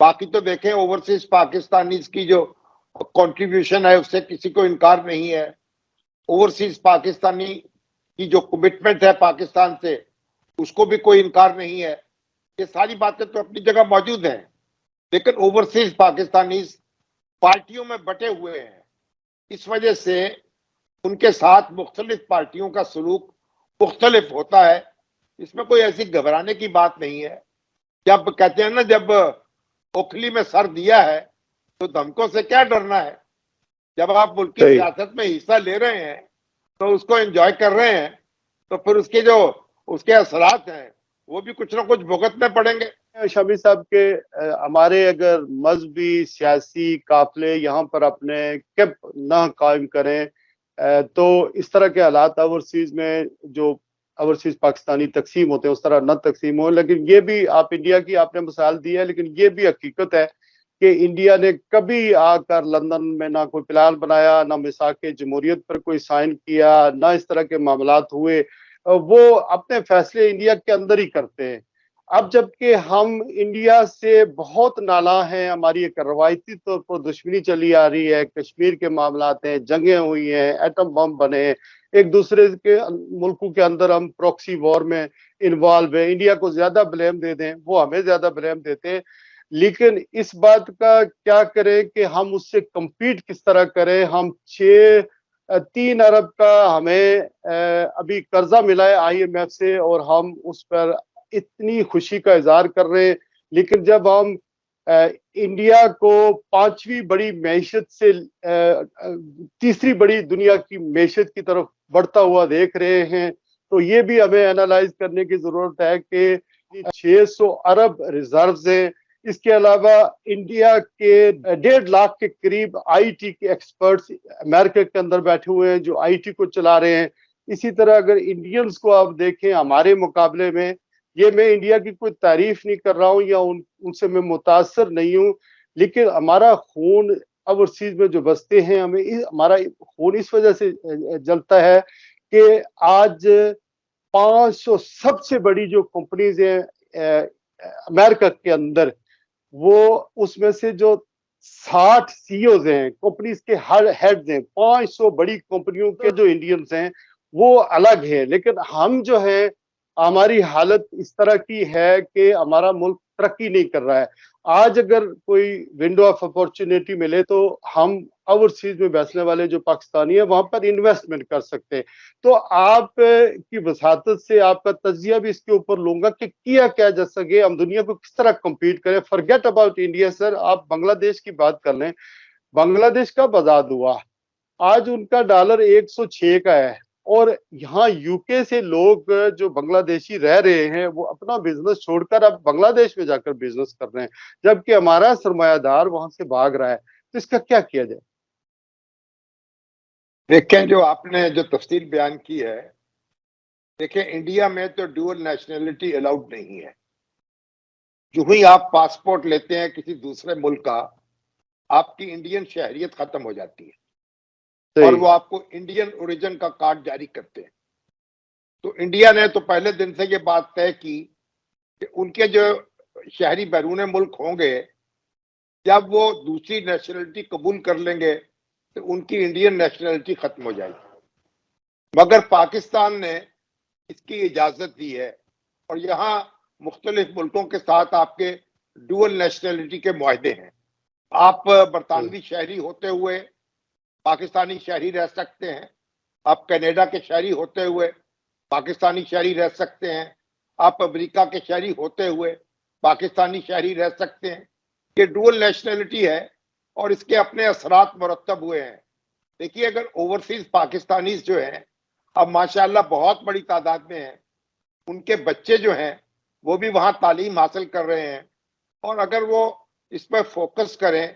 باقی تو دیکھیں اوورسیز پاکستانیز کی جو کنٹریبیوشن ہے اس سے کسی کو انکار نہیں ہے. اوورسیز پاکستانی کی جو کمٹمنٹ ہے پاکستان سے اس کو بھی کوئی انکار نہیں ہے. یہ ساری باتیں تو اپنی جگہ موجود ہیں. لیکن اوورسیز پاکستانیز پارٹیوں میں بٹے ہوئے ہیں. اس وجہ سے ان کے ساتھ مختلف پارٹیوں کا سلوک مختلف ہوتا ہے. اس میں کوئی ایسی گھبرانے کی بات نہیں ہے. جب کہتے ہیں نا جب اوکھلی میں سر دیا ہے تو دھمکوں سے کیا ڈرنا ہے. جب آپ ملک کی سیاست میں حصہ لے رہے ہیں تو اس کو انجوائے کر رہے ہیں تو پھر اس کے اثرات ہیں وہ بھی کچھ نہ کچھ بھگتنے پڑیں گے. شامی صاحب کے ہمارے اگر مذہبی سیاسی قافلے یہاں پر اپنے کیمپ نہ قائم کریں تو اس طرح کے حالات اوورسیز میں جو اوورسیز پاکستانی تقسیم ہوتے ہیں اس طرح نہ تقسیم ہو. لیکن یہ بھی آپ انڈیا کی آپ نے مثال دی ہے, لیکن یہ بھی حقیقت ہے کہ انڈیا نے کبھی آ کر لندن میں نہ کوئی پلان بنایا, نہ میثاق جمہوریت پر کوئی سائن کیا, نہ اس طرح کے معاملات ہوئے. وہ اپنے فیصلے انڈیا کے اندر ہی کرتے ہیں. اب جبکہ ہم انڈیا سے بہت نالاں ہیں, ہماری ایک روایتی طور پر دشمنی چلی آ رہی ہے, کشمیر کے معاملات ہیں, جنگیں ہوئی ہیں, ایٹم بم بنے ہیں, ایک دوسرے کے ملکوں کے اندر ہم پروکسی وار میں انوالو ہیں. انڈیا کو زیادہ بلیم دے دیں, وہ ہمیں زیادہ بلیم دیتے ہیں. لیکن اس بات کا کیا کریں کہ ہم اس سے کمپیٹ کس طرح کریں. ہم 3 ارب کا ہمیں ابھی قرضہ ملا ہے IMF سے اور ہم اس پر اتنی خوشی کا اظہار کر رہے ہیں, لیکن جب ہم انڈیا کو 5ویں بڑی معیشت سے 3ری بڑی دنیا کی معیشت کی طرف بڑھتا ہوا دیکھ رہے ہیں تو یہ بھی ہمیں انالائز کرنے کی ضرورت ہے کہ 600 ارب ریزروز ہیں. اس کے علاوہ انڈیا کے 1.5 لاکھ کے قریب IT کے ایکسپرٹس امریکہ کے اندر بیٹھے ہوئے ہیں جو IT کو چلا رہے ہیں. اسی طرح اگر انڈینز کو آپ دیکھیں ہمارے مقابلے میں, یہ میں انڈیا کی کوئی تعریف نہیں کر رہا ہوں یا ان سے میں متاثر نہیں ہوں, لیکن ہمارا خون اوورسیز میں جو بستے ہیں ہمارا خون اس وجہ سے جلتا ہے کہ آج 500 سب سے بڑی جو کمپنیز ہیں امریکہ کے اندر, وہ اس میں سے جو 60 CEOs ہیں کمپنیز کے ہیڈز ہیں, 500 بڑی کمپنیوں کے جو انڈینز ہیں وہ الگ ہیں. لیکن ہم جو ہیں ہماری حالت اس طرح کی ہے کہ ہمارا ملک ترقی نہیں کر رہا ہے. آج اگر کوئی ونڈو آف اپورچونیٹی ملے تو ہم اوورسیز میں بیٹھنے والے جو پاکستانی ہیں وہاں پر انویسٹمنٹ کر سکتے ہیں. تو آپ کی وساطت سے آپ کا تجزیہ بھی اس کے اوپر لوں گا کہ کیا جا سکے, ہم دنیا کو کس طرح کمپیٹ کریں. فرگیٹ اباؤٹ انڈیا سر, آپ بنگلہ دیش کی بات کر لیں. بنگلہ دیش کب آزاد ہوا؟ آج ان کا ڈالر 106 کا ہے, اور یہاں UK سے لوگ جو بنگلہ دیشی رہ رہے ہیں وہ اپنا بزنس چھوڑ کر اب بنگلہ دیش میں جا کر بزنس کر رہے ہیں, جبکہ ہمارا سرمایہ دار وہاں سے بھاگ رہا ہے. تو اس کا کیا کیا جائے؟ دیکھیں جو آپ نے جو تفصیل بیان کی ہے, دیکھیں انڈیا میں تو ڈوئل نیشنلٹی الاؤڈ نہیں ہے. جو ہی آپ پاسپورٹ لیتے ہیں کسی دوسرے ملک کا, آپ کی انڈین شہریت ختم ہو جاتی ہے اور وہ آپ کو انڈین اوریجن کا کارڈ جاری کرتے ہیں. تو انڈیا نے تو پہلے دن سے یہ بات طے کی کہ ان کے جو شہری بیرون ملک ہوں گے جب وہ دوسری نیشنلٹی قبول کر لیں گے تو ان کی انڈین نیشنلٹی ختم ہو جائے گی. مگر پاکستان نے اس کی اجازت دی ہے اور یہاں مختلف ملکوں کے ساتھ آپ کے ڈوئل نیشنلٹی کے معاہدے ہیں. آپ برطانوی شہری ہوتے ہوئے پاکستانی شہری رہ سکتے ہیں, آپ کینیڈا کے شہری ہوتے ہوئے پاکستانی شہری رہ سکتے ہیں, آپ امریکہ کے شہری ہوتے ہوئے پاکستانی شہری رہ سکتے ہیں. یہ ڈوئل نیشنلٹی ہے اور اس کے اپنے اثرات مرتب ہوئے ہیں. دیکھیے اگر اوورسیز پاکستانیز جو ہیں اب ماشاءاللہ بہت بڑی تعداد میں ہیں, ان کے بچے جو ہیں وہ بھی وہاں تعلیم حاصل کر رہے ہیں, اور اگر وہ اس پر فوکس کریں,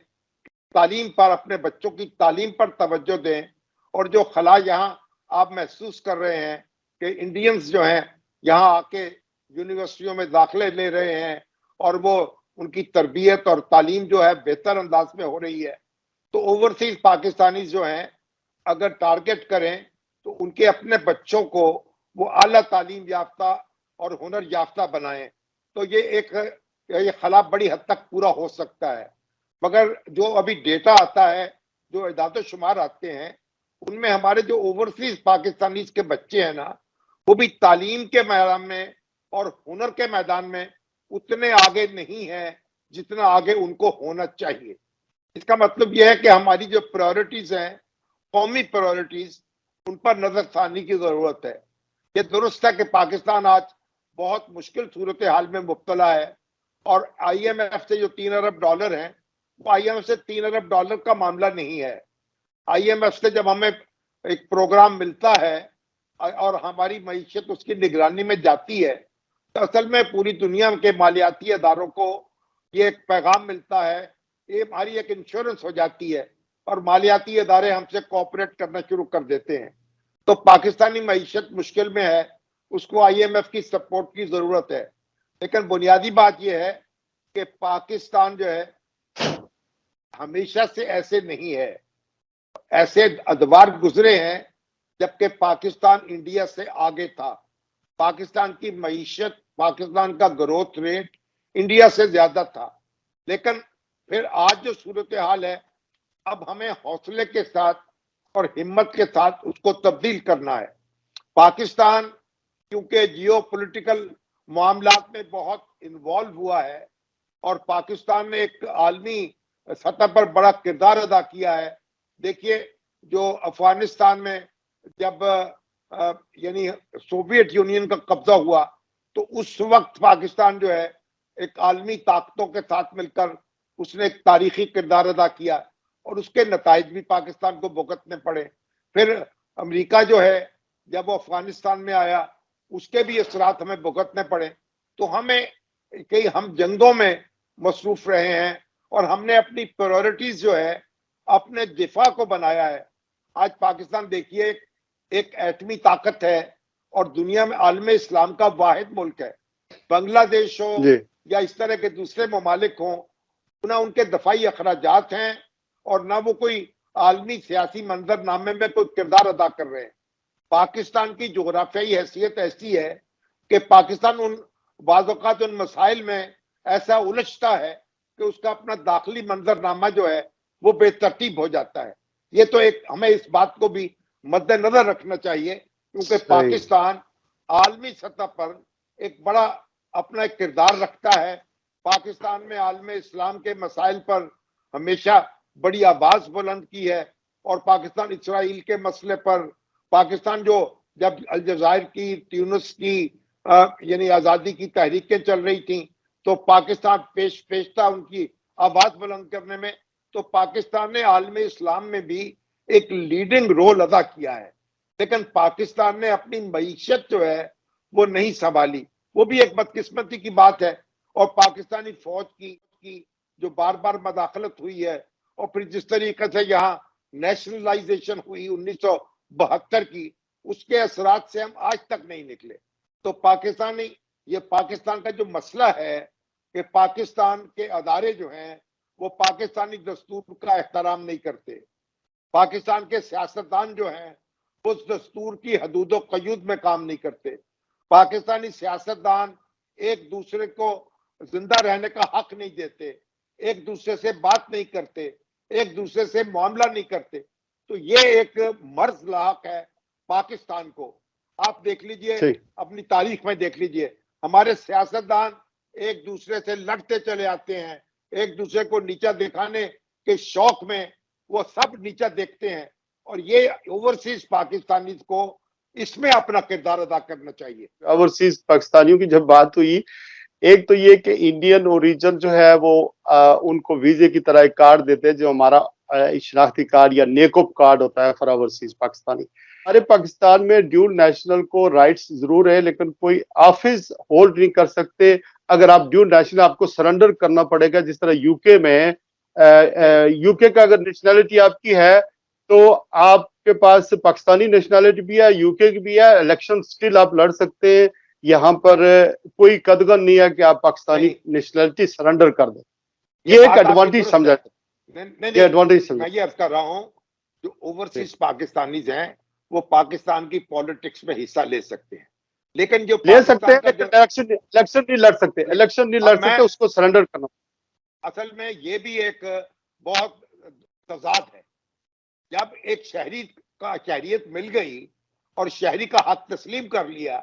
تعلیم پر, اپنے بچوں کی تعلیم پر توجہ دیں, اور جو خلا یہاں آپ محسوس کر رہے ہیں کہ انڈینز جو ہیں یہاں آ کے یونیورسٹیوں میں داخلے لے رہے ہیں اور وہ ان کی تربیت اور تعلیم جو ہے بہتر انداز میں ہو رہی ہے, تو اوورسیز پاکستانی جو ہیں اگر ٹارگٹ کریں تو ان کے اپنے بچوں کو وہ اعلیٰ تعلیم یافتہ اور ہنر یافتہ بنائیں. تو یہ ایک یہ خلا بڑی حد تک پورا ہو سکتا ہے، مگر جو ابھی ڈیٹا آتا ہے، جو اعداد و شمار آتے ہیں، ان میں ہمارے جو اوورسیز پاکستانیز کے بچے ہیں نا، وہ بھی تعلیم کے میدان میں اور ہنر کے میدان میں اتنے آگے نہیں ہیں جتنا آگے ان کو ہونا چاہیے۔ اس کا مطلب یہ ہے کہ ہماری جو پرائورٹیز ہیں، قومی پرائورٹیز، ان پر نظر ثانی کی ضرورت ہے۔ یہ درست ہے کہ پاکستان آج بہت مشکل صورتحال میں مبتلا ہے، اور آئی ایم ایف سے جو $3 ارب ہیں، وہ آئی ایم ایف سے $3 ارب کا معاملہ نہیں ہے۔ آئی ایم ایف سے جب ہمیں ایک پروگرام ملتا ہے اور ہماری معیشت اس کی نگرانی میں جاتی ہے، تو اصل میں پوری دنیا کے مالیاتی اداروں کو یہ ایک پیغام ملتا ہے، یہ ہماری ایک انشورنس ہو جاتی ہے، اور مالیاتی ادارے ہم سے کوآپریٹ کرنا شروع کر دیتے ہیں۔ تو پاکستانی معیشت مشکل میں ہے، اس کو آئی ایم ایف کی سپورٹ کی ضرورت ہے، لیکن بنیادی بات یہ ہے کہ پاکستان جو ہے ہمیشہ سے ایسے نہیں ہے۔ ایسے ادوار گزرے ہیں جبکہ پاکستان انڈیا سے آگے تھا، پاکستان کی معیشت، پاکستان کا گروتھ ریٹ انڈیا سے زیادہ تھا، لیکن پھر آج جو صورتحال ہے، اب ہمیں حوصلے کے ساتھ اور ہمت کے ساتھ اس کو تبدیل کرنا ہے۔ پاکستان کیونکہ جیو پولیٹیکل معاملات میں بہت انوالو ہوا ہے، اور پاکستان نے ایک عالمی سطح پر بڑا کردار ادا کیا ہے۔ دیکھیے، جو افغانستان میں جب یعنی سوویت یونین کا قبضہ ہوا، تو اس وقت پاکستان جو ہے ایک عالمی طاقتوں کے ساتھ مل کر اس نے ایک تاریخی کردار ادا کیا، اور اس کے نتائج بھی پاکستان کو بھگتنے پڑے۔ پھر امریکہ جو ہے جب وہ افغانستان میں آیا، اس کے بھی اثرات ہمیں بھگتنے پڑے۔ تو ہمیں کئی ہم جنگوں میں مصروف رہے ہیں، اور ہم نے اپنی پرائورٹیز جو ہے اپنے دفاع کو بنایا ہے۔ آج پاکستان دیکھیے ایک ایٹمی طاقت ہے، اور دنیا میں عالم اسلام کا واحد ملک ہے۔ بنگلہ دیش ہو جی یا اس طرح کے دوسرے ممالک ہوں، نہ ان کے دفاعی اخراجات ہیں، اور نہ وہ کوئی عالمی سیاسی منظر نامے میں کوئی کردار ادا کر رہے ہیں۔ پاکستان کی جغرافیائی حیثیت ایسی ہے کہ پاکستان ان بعض اوقات ان مسائل میں ایسا الجھتا ہے کہ اس کا اپنا داخلی منظر نامہ جو ہے وہ بے ترتیب ہو جاتا ہے۔ یہ تو ایک ہمیں اس بات کو بھی مد نظر رکھنا چاہیے، کیونکہ صحیح۔ پاکستان عالمی سطح پر ایک بڑا اپنا ایک کردار رکھتا ہے۔ پاکستان میں عالم اسلام کے مسائل پر ہمیشہ بڑی آواز بلند کی ہے، اور پاکستان اسرائیل کے مسئلے پر، پاکستان جو جب الجزائر کی، تیونس کی یعنی آزادی کی تحریکیں چل رہی تھیں، تو پاکستان پیش تھا ان کی آواز بلند کرنے میں۔ تو پاکستان نے عالم اسلام میں بھی ایک لیڈنگ رول ادا کیا ہے، لیکن پاکستان نے اپنی معیشت جو ہے وہ نہیں سنبھالی۔ وہ بھی ایک بدقسمتی کی بات ہے، اور پاکستانی فوج کی جو بار بار مداخلت ہوئی ہے، اور پھر جس طریقے سے یہاں نیشنلائزیشن ہوئی 1972 کی، اس کے اثرات سے ہم آج تک نہیں نکلے۔ تو یہ پاکستان کا جو مسئلہ ہے کہ پاکستان کے ادارے جو ہیں وہ پاکستانی دستور کا احترام نہیں کرتے، پاکستان کے سیاستدان جو ہیں اس دستور کی حدود و قیود میں کام نہیں کرتے، پاکستانی سیاستدان ایک دوسرے کو زندہ رہنے کا حق نہیں دیتے، ایک دوسرے سے بات نہیں کرتے، ایک دوسرے سے معاملہ نہیں کرتے۔ تو یہ ایک مرض لاحق ہے پاکستان کو۔ آپ دیکھ لیجئے، صحیح۔ اپنی تاریخ میں دیکھ لیجئے، ہمارے سیاستدان ایک دوسرے سے لڑتے چلے آتے ہیں، ایک دوسرے کو نیچا دکھانے کے شوق میں وہ سب نیچا دیکھتے ہیں، اور یہ اوورسیز پاکستانیز کو اس میں اپنا کردار ادا کرنا چاہیے۔ اوورسیز پاکستانیوں کی جب بات ہوئی، ایک تو یہ کہ انڈین اوریجن جو ہے وہ ان کو ویزے کی طرح ایک کارڈ دیتے ہیں، جو ہمارا شناختی کارڈ یا نیکوپ کارڈ ہوتا ہے فار اوورسیز پاکستانی۔ ہمارے پاکستان میں ڈیول نیشنل کو رائٹس ضرور ہے، لیکن کوئی آفس ہولڈ نہیں کر سکتے۔ اگر آپ ڈیول نیشنل، آپ کو سرنڈر کرنا پڑے گا، جس طرح یو کے میں یو کے کا اگر نیشنلٹی آپ کی ہے تو آپ کے پاس پاکستانی نیشنلٹی بھی ہے، یو کے کی بھی ہے، الیکشن سٹل آپ لڑ سکتے ہیں۔ یہاں پر کوئی قدغن نہیں ہے کہ آپ پاکستانی نیشنلٹی سرنڈر کر دیں۔ یہ ایک ایڈوانٹیج سمجھا، یہ ایڈوانٹیج سمجھا۔ میں یہ عرض کر رہا ہوں، جو اوورسیز پاکستانیز ہیں وہ پاکستان کی پالیٹکس میں حصہ لے سکتے ہیں، لیکن جو لے سکتے پاکستان ہیں کا لیکن جو الیکشن نہیں لڑ سکتے، الیکشن نہیں اور لڑ میں سکتے، اس کو سرنڈر کرنا. اصل میں یہ بھی ایک بہت تضاد ہے. جب ایک شہری کا شہریت مل گئی اور شہری کا حق تسلیم کر لیا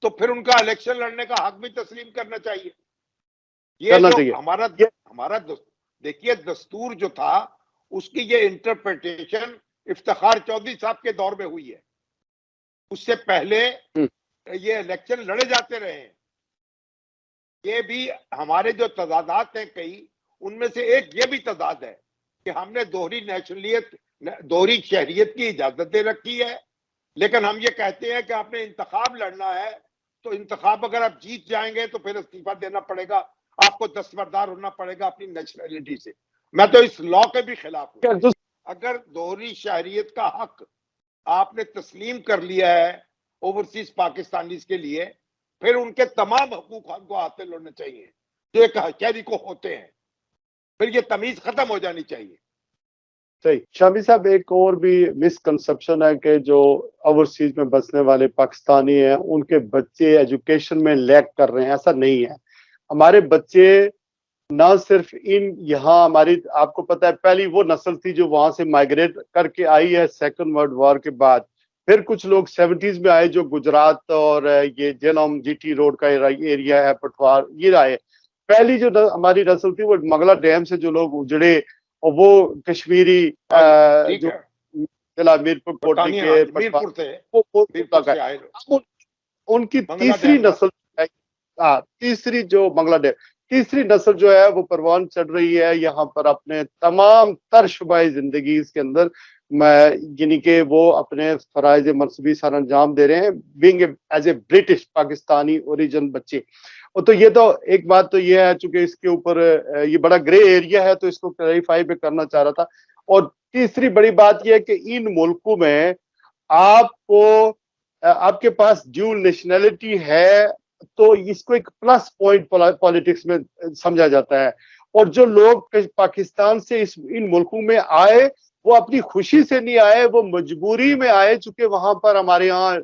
تو پھر ان کا الیکشن لڑنے کا حق بھی تسلیم کرنا چاہیے. یہ کرنا جو چاہیے. ہمارا دیکھیے دستور جو تھا اس کی یہ انٹرپریٹیشن افتخار چودھری صاحب کے دور میں ہوئی ہے. اس سے پہلے یہ الیکشن لڑے جاتے رہے ہیں. یہ بھی ہمارے جو تضادات ہیں کئی، ان میں سے ایک یہ بھی تضاد ہے کہ ہم نے دوہری شہریت کی اجازت دے رکھی ہے، لیکن ہم یہ کہتے ہیں کہ آپ نے انتخاب لڑنا ہے تو انتخاب اگر آپ جیت جائیں گے تو پھر استعفیٰ دینا پڑے گا، آپ کو دستبردار ہونا پڑے گا اپنی نیشنلٹی سے. میں تو اس لا کے بھی خلاف ہوں. اگر دوہری شہریت کا حق آپ نے تسلیم کر لیا ہے اوورسیز پاکستانیز کے لیے، پھر ان کے تمام حقوق ہم کو حاصل ہونے چاہیے جو ایک شہری کو ہوتے ہیں. پھر یہ تمیز ختم ہو جانی چاہیے. صحیح. شامی صاحب ایک اور بھی مسکنسپشن ہے کہ جو اوورسیز میں بسنے والے پاکستانی ہیں ان کے بچے ایجوکیشن میں لیک کر رہے ہیں. ایسا نہیں ہے. ہمارے بچے نہ صرف یہاں ہماری، آپ کو پتا ہے پہلی وہ نسل تھی جو وہاں سے مائگریٹ کر کے آئی ہے سیکنڈ ورلڈ وار کے بعد. پھر کچھ لوگ 70s میں آئے جو گجرات اور یہ جیلم جی ٹی روڈ کا ایریا ہے پٹوار، یہ آئے. پہلی جو ہماری نسل تھی وہ مغلا ڈیم سے جو لوگ اجڑے اور وہ کشمیری ٹھیک جو ہے، ضلع میرپور کوٹلی برطانیہ کے میرپور سے میرپور کا سے آئے ان کی بنگلہ تیسری ڈیم کا. نسل، تیسری جو بنگلہ دیش تیسری نسل جو ہے وہ پروان چڑھ رہی ہے یہاں پر اپنے تمام تر شعبۂ زندگی اس کے اندر، یعنی کہ وہ اپنے فرائض منصبی سر انجام دے رہے ہیں being as a British Pakistani origin بچے. اور تو یہ تو ایک بات تو یہ ہے چونکہ اس کے اوپر یہ بڑا گرے ایریا ہے تو اس کو کلیریفائی بھی کرنا چاہ رہا تھا. اور تیسری بڑی بات یہ ہے کہ ان ملکوں میں آپ کے پاس ڈیول نیشنلٹی ہے تو اس کو ایک پلس پوائنٹ پالیٹکس میں سمجھا جاتا ہے. اور جو لوگ پاکستان سے ان ملکوں میں آئے وہ اپنی خوشی سے نہیں آئے، وہ مجبوری میں آئے چونکہ وہاں پر ہمارے یہاں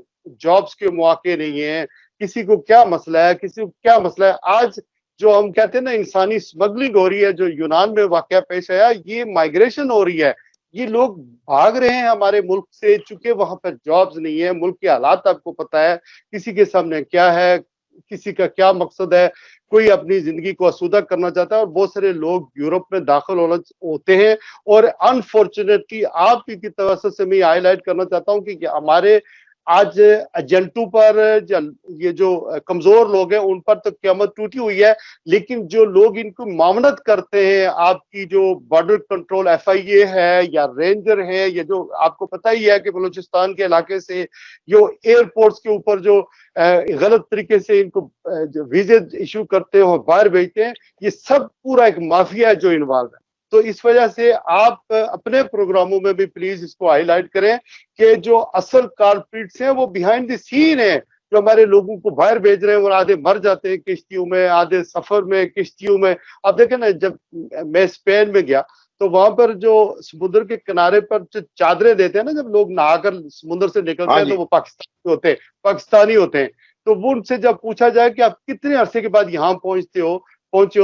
جابس کے مواقع نہیں ہیں. کسی کو کیا مسئلہ ہے، کسی کو کیا مسئلہ ہے. آج جو ہم کہتے ہیں نا انسانی سمگلنگ ہو رہی ہے جو یونان میں واقعہ پیش آیا، یہ مائگریشن ہو رہی ہے. یہ لوگ بھاگ رہے ہیں ہمارے ملک سے چونکہ وہاں پر جابز نہیں ہے. ملک کے حالات آپ کو پتا ہے، کسی کے سامنے کیا ہے، کسی کا کیا مقصد ہے، کوئی اپنی زندگی کو آسودہ کرنا چاہتا ہے. اور بہت سارے لوگ یورپ میں داخل ہوتے ہیں. اور انفارچونیٹلی آپ کی توسط سے میں ہائی لائٹ کرنا چاہتا ہوں کہ ہمارے آج ایجنٹوں پر یہ جو کمزور لوگ ہیں ان پر تو قیامت ٹوٹی ہوئی ہے، لیکن جو لوگ ان کو معاونت کرتے ہیں، آپ کی جو بارڈر کنٹرول ایف آئی اے ہے یا رینجر ہے، یہ جو آپ کو پتہ ہی ہے کہ بلوچستان کے علاقے سے جو ایئرپورٹس کے اوپر جو غلط طریقے سے ان کو ویزے ایشو کرتے ہیں اور باہر بھیجتے ہیں، یہ سب پورا ایک مافیا ہے جو انوالو ہے. تو اس وجہ سے آپ اپنے پروگراموں میں بھی پلیز اس کو ہائی لائٹ کریں کہ جو اصل کارپریٹس ہیں وہ بیہائنڈ دی سین ہیں جو ہمارے لوگوں کو باہر بھیج رہے ہیں. اور آدھے مر جاتے ہیں کشتیوں میں، آدھے سفر میں کشتیوں میں. آپ دیکھیں نا، جب میں اسپین میں گیا تو وہاں پر جو سمندر کے کنارے پر جو چادریں دیتے ہیں نا، جب لوگ نہا کر سمندر سے نکلتے ہیں تو وہ پاکستانی ہوتے ہیں. تو وہ ان سے جب پوچھا جائے کہ آپ کتنے عرصے کے بعد یہاں پہنچے ہو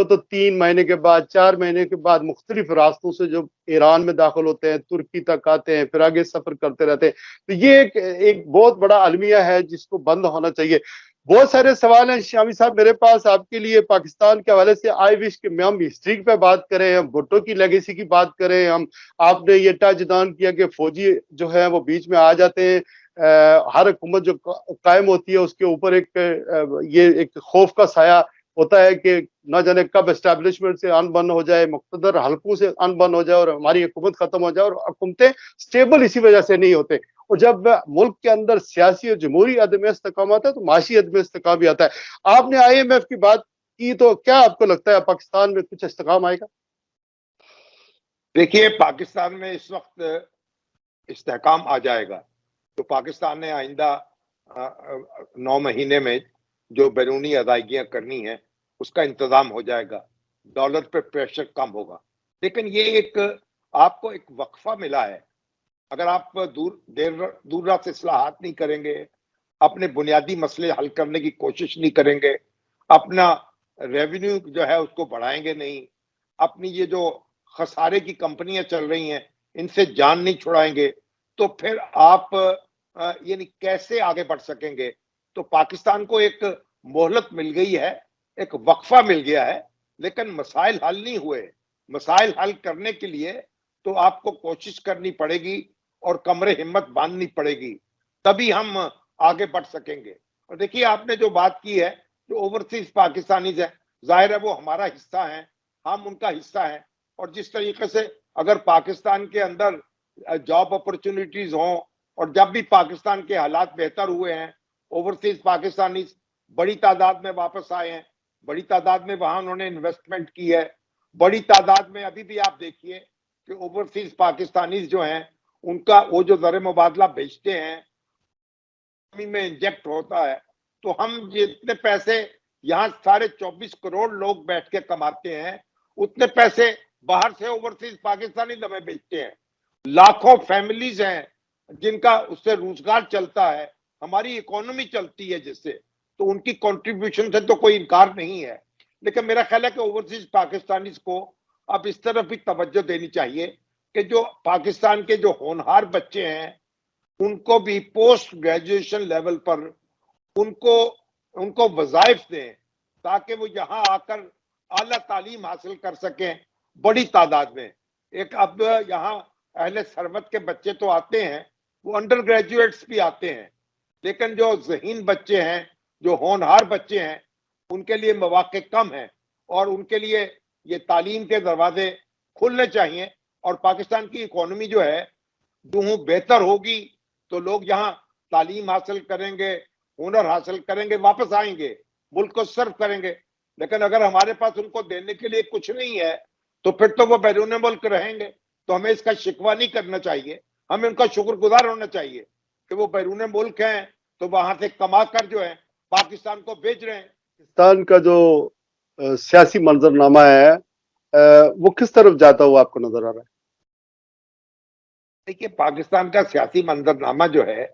تو 3 مہینے کے بعد، 4 مہینے کے بعد مختلف راستوں سے جو ایران میں داخل ہوتے ہیں، ترکی تک آتے ہیں، پھر آگے سفر کرتے رہتے ہیں. تو یہ ایک بہت بڑا المیہ ہے جس کو بند ہونا چاہیے. بہت سارے سوال ہیں شامی صاحب میرے پاس آپ کے لیے پاکستان کے حوالے سے. آئی وش کہ ہم ہسٹری پہ بات کریں، ہم بھٹو کی لیگیسی کی بات کریں. آپ نے یہ ٹچ کیا کہ فوجی جو ہے وہ بیچ میں آ جاتے ہیں. ہر حکومت جو قائم ہوتی ہے اس کے اوپر یہ ایک خوف کا سایہ ہوتا ہے کہ نہ جانے کب اسٹیبلشمنٹ سے ان بن ہو جائے، مقتدر حلقوں سے ان بن ہو جائے اور ہماری حکومت ختم ہو جائے. اور حکومتیں سٹیبل اسی وجہ سے نہیں ہوتے. اور جب ملک کے اندر سیاسی اور جمہوری عدم استحکام آتا ہے تو معاشی عدم استحکام بھی آتا ہے. آپ نے آئی ایم ایف کی بات کی تو کیا آپ کو لگتا ہے پاکستان میں کچھ استحکام آئے گا؟ دیکھیے پاکستان میں اس وقت استحکام آ جائے گا تو پاکستان نے آئندہ 9 مہینے میں جو بیرونی ادائیگیاں کرنی ہیں اس کا انتظام ہو جائے گا، ڈالر پہ پریشر کم ہوگا. لیکن یہ آپ کو ایک وقفہ ملا ہے. اگر آپ دور راست اصلاحات نہیں کریں گے، اپنے بنیادی مسئلے حل کرنے کی کوشش نہیں کریں گے، اپنا ریونیو جو ہے اس کو بڑھائیں گے نہیں، اپنی یہ جو خسارے کی کمپنیاں چل رہی ہیں ان سے جان نہیں چھڑائیں گے، تو پھر آپ یعنی کیسے آگے بڑھ سکیں گے؟ تو پاکستان کو ایک مہلت مل گئی ہے، ایک وقفہ مل گیا ہے، لیکن مسائل حل نہیں ہوئے۔ مسائل حل کرنے کے لیے تو آپ کو کوشش کرنی پڑے گی اور کمر ہمت باندھنی پڑے گی، تبھی ہم آگے بڑھ سکیں گے۔ اور دیکھیے آپ نے جو بات کی ہے، جو اوورسیز پاکستانیز ہیں، ظاہر ہے وہ ہمارا حصہ ہیں، ہم ان کا حصہ ہیں، اور جس طریقے سے اگر پاکستان کے اندر جاب اپرچونٹیز ہوں، اور جب بھی پاکستان کے حالات بہتر ہوئے ہیں، اوورسیز پاکستانیز بڑی تعداد میں واپس آئے ہیں، بڑی تعداد میں وہاں انہوں نے انویسٹمنٹ کی ہے، بڑی تعداد میں ابھی بھی آپ دیکھیے کہ اوورسیز پاکستانیز جو ہیں ان کا وہ جو زر مبادلہ بیچتے ہیں میں انجیکٹ ہوتا ہے، تو ہم جتنے پیسے یہاں سارے 24 کروڑ لوگ بیٹھ کے کماتے ہیں، اتنے پیسے باہر سے اوورسیز پاکستانی دمیں بیچتے ہیں۔ لاکھوں فیملیز ہیں جن کا اس سے روزگار چلتا ہے، ہماری اکانومی چلتی ہے جس سے، تو ان کی کنٹریبیوشن سے تو کوئی انکار نہیں ہے۔ لیکن میرا خیال ہے کہ اوورسیز پاکستانیز کو اب اس طرف بھی توجہ دینی چاہیے کہ جو پاکستان کے جو ہونہار بچے ہیں ان کو بھی پوسٹ گریجویشن لیول پر ان کو وظائف دیں، تاکہ وہ یہاں آ کر اعلیٰ تعلیم حاصل کر سکیں بڑی تعداد میں۔ ایک اب یہاں اہل ثروت کے بچے تو آتے ہیں، وہ انڈر گریجویٹس بھی آتے ہیں، لیکن جو ذہین بچے ہیں، جو ہونہار بچے ہیں، ان کے لیے مواقع کم ہیں، اور ان کے لیے یہ تعلیم کے دروازے کھلنے چاہیے۔ اور پاکستان کی اکانومی جو ہے جو بہتر ہوگی تو لوگ یہاں تعلیم حاصل کریں گے، ہنر حاصل کریں گے، واپس آئیں گے، ملک کو سرو کریں گے۔ لیکن اگر ہمارے پاس ان کو دینے کے لیے کچھ نہیں ہے تو پھر تو وہ بیرون ملک رہیں گے۔ تو ہمیں اس کا شکوہ نہیں کرنا چاہیے، ہمیں ان کا شکر گزار ہونا چاہیے کہ وہ بیرون ملک ہیں تو وہاں سے کما کر جو ہے پاکستان کو بیچ رہے ہیں۔ پاکستان کا جو سیاسی منظرنامہ ہے وہ کس طرف جاتا ہوا آپ کو نظر آ رہا ہے؟ دیکھیے پاکستان کا سیاسی منظرنامہ جو ہے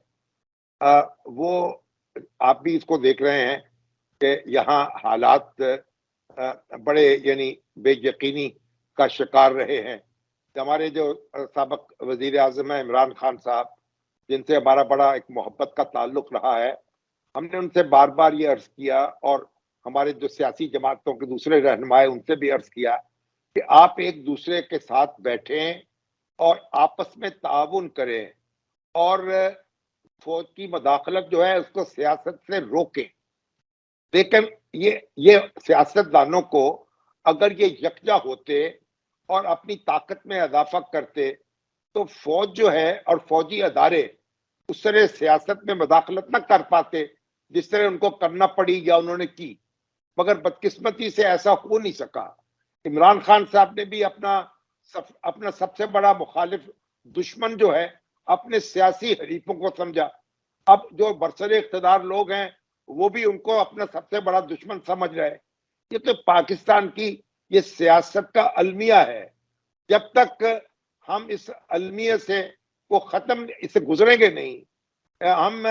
وہ آپ بھی اس کو دیکھ رہے ہیں کہ یہاں حالات بڑے یعنی بے یقینی کا شکار رہے ہیں۔ ہمارے جو سابق وزیر اعظم ہیں عمران خان صاحب، جن سے ہمارا بڑا ایک محبت کا تعلق رہا ہے، ہم نے ان سے بار بار یہ عرض کیا، اور ہمارے جو سیاسی جماعتوں کے دوسرے رہنمائے ان سے بھی عرض کیا کہ آپ ایک دوسرے کے ساتھ بیٹھیں اور آپس میں تعاون کریں، اور فوج کی مداخلت جو ہے اس کو سیاست سے روکیں۔ لیکن یہ سیاست دانوں کو اگر یہ یکجا ہوتے اور اپنی طاقت میں اضافہ کرتے تو فوج جو ہے اور فوجی ادارے اس طرح سیاست میں مداخلت نہ کر پاتے جس طرح ان کو کرنا پڑی یا انہوں نے کی، مگر بدقسمتی سے ایسا ہو نہیں سکا۔ عمران خان صاحب نے بھی اپنا سب سے بڑا مخالف دشمن جو ہے اپنے سیاسی حریفوں کو سمجھا۔ اب جو برسر اقتدار لوگ ہیں وہ بھی ان کو اپنا سب سے بڑا دشمن سمجھ رہے۔ یہ تو پاکستان کی یہ سیاست کا المیہ ہے۔ جب تک ہم اس المیہ سے کو ختم اسے گزریں گے نہیں، ہم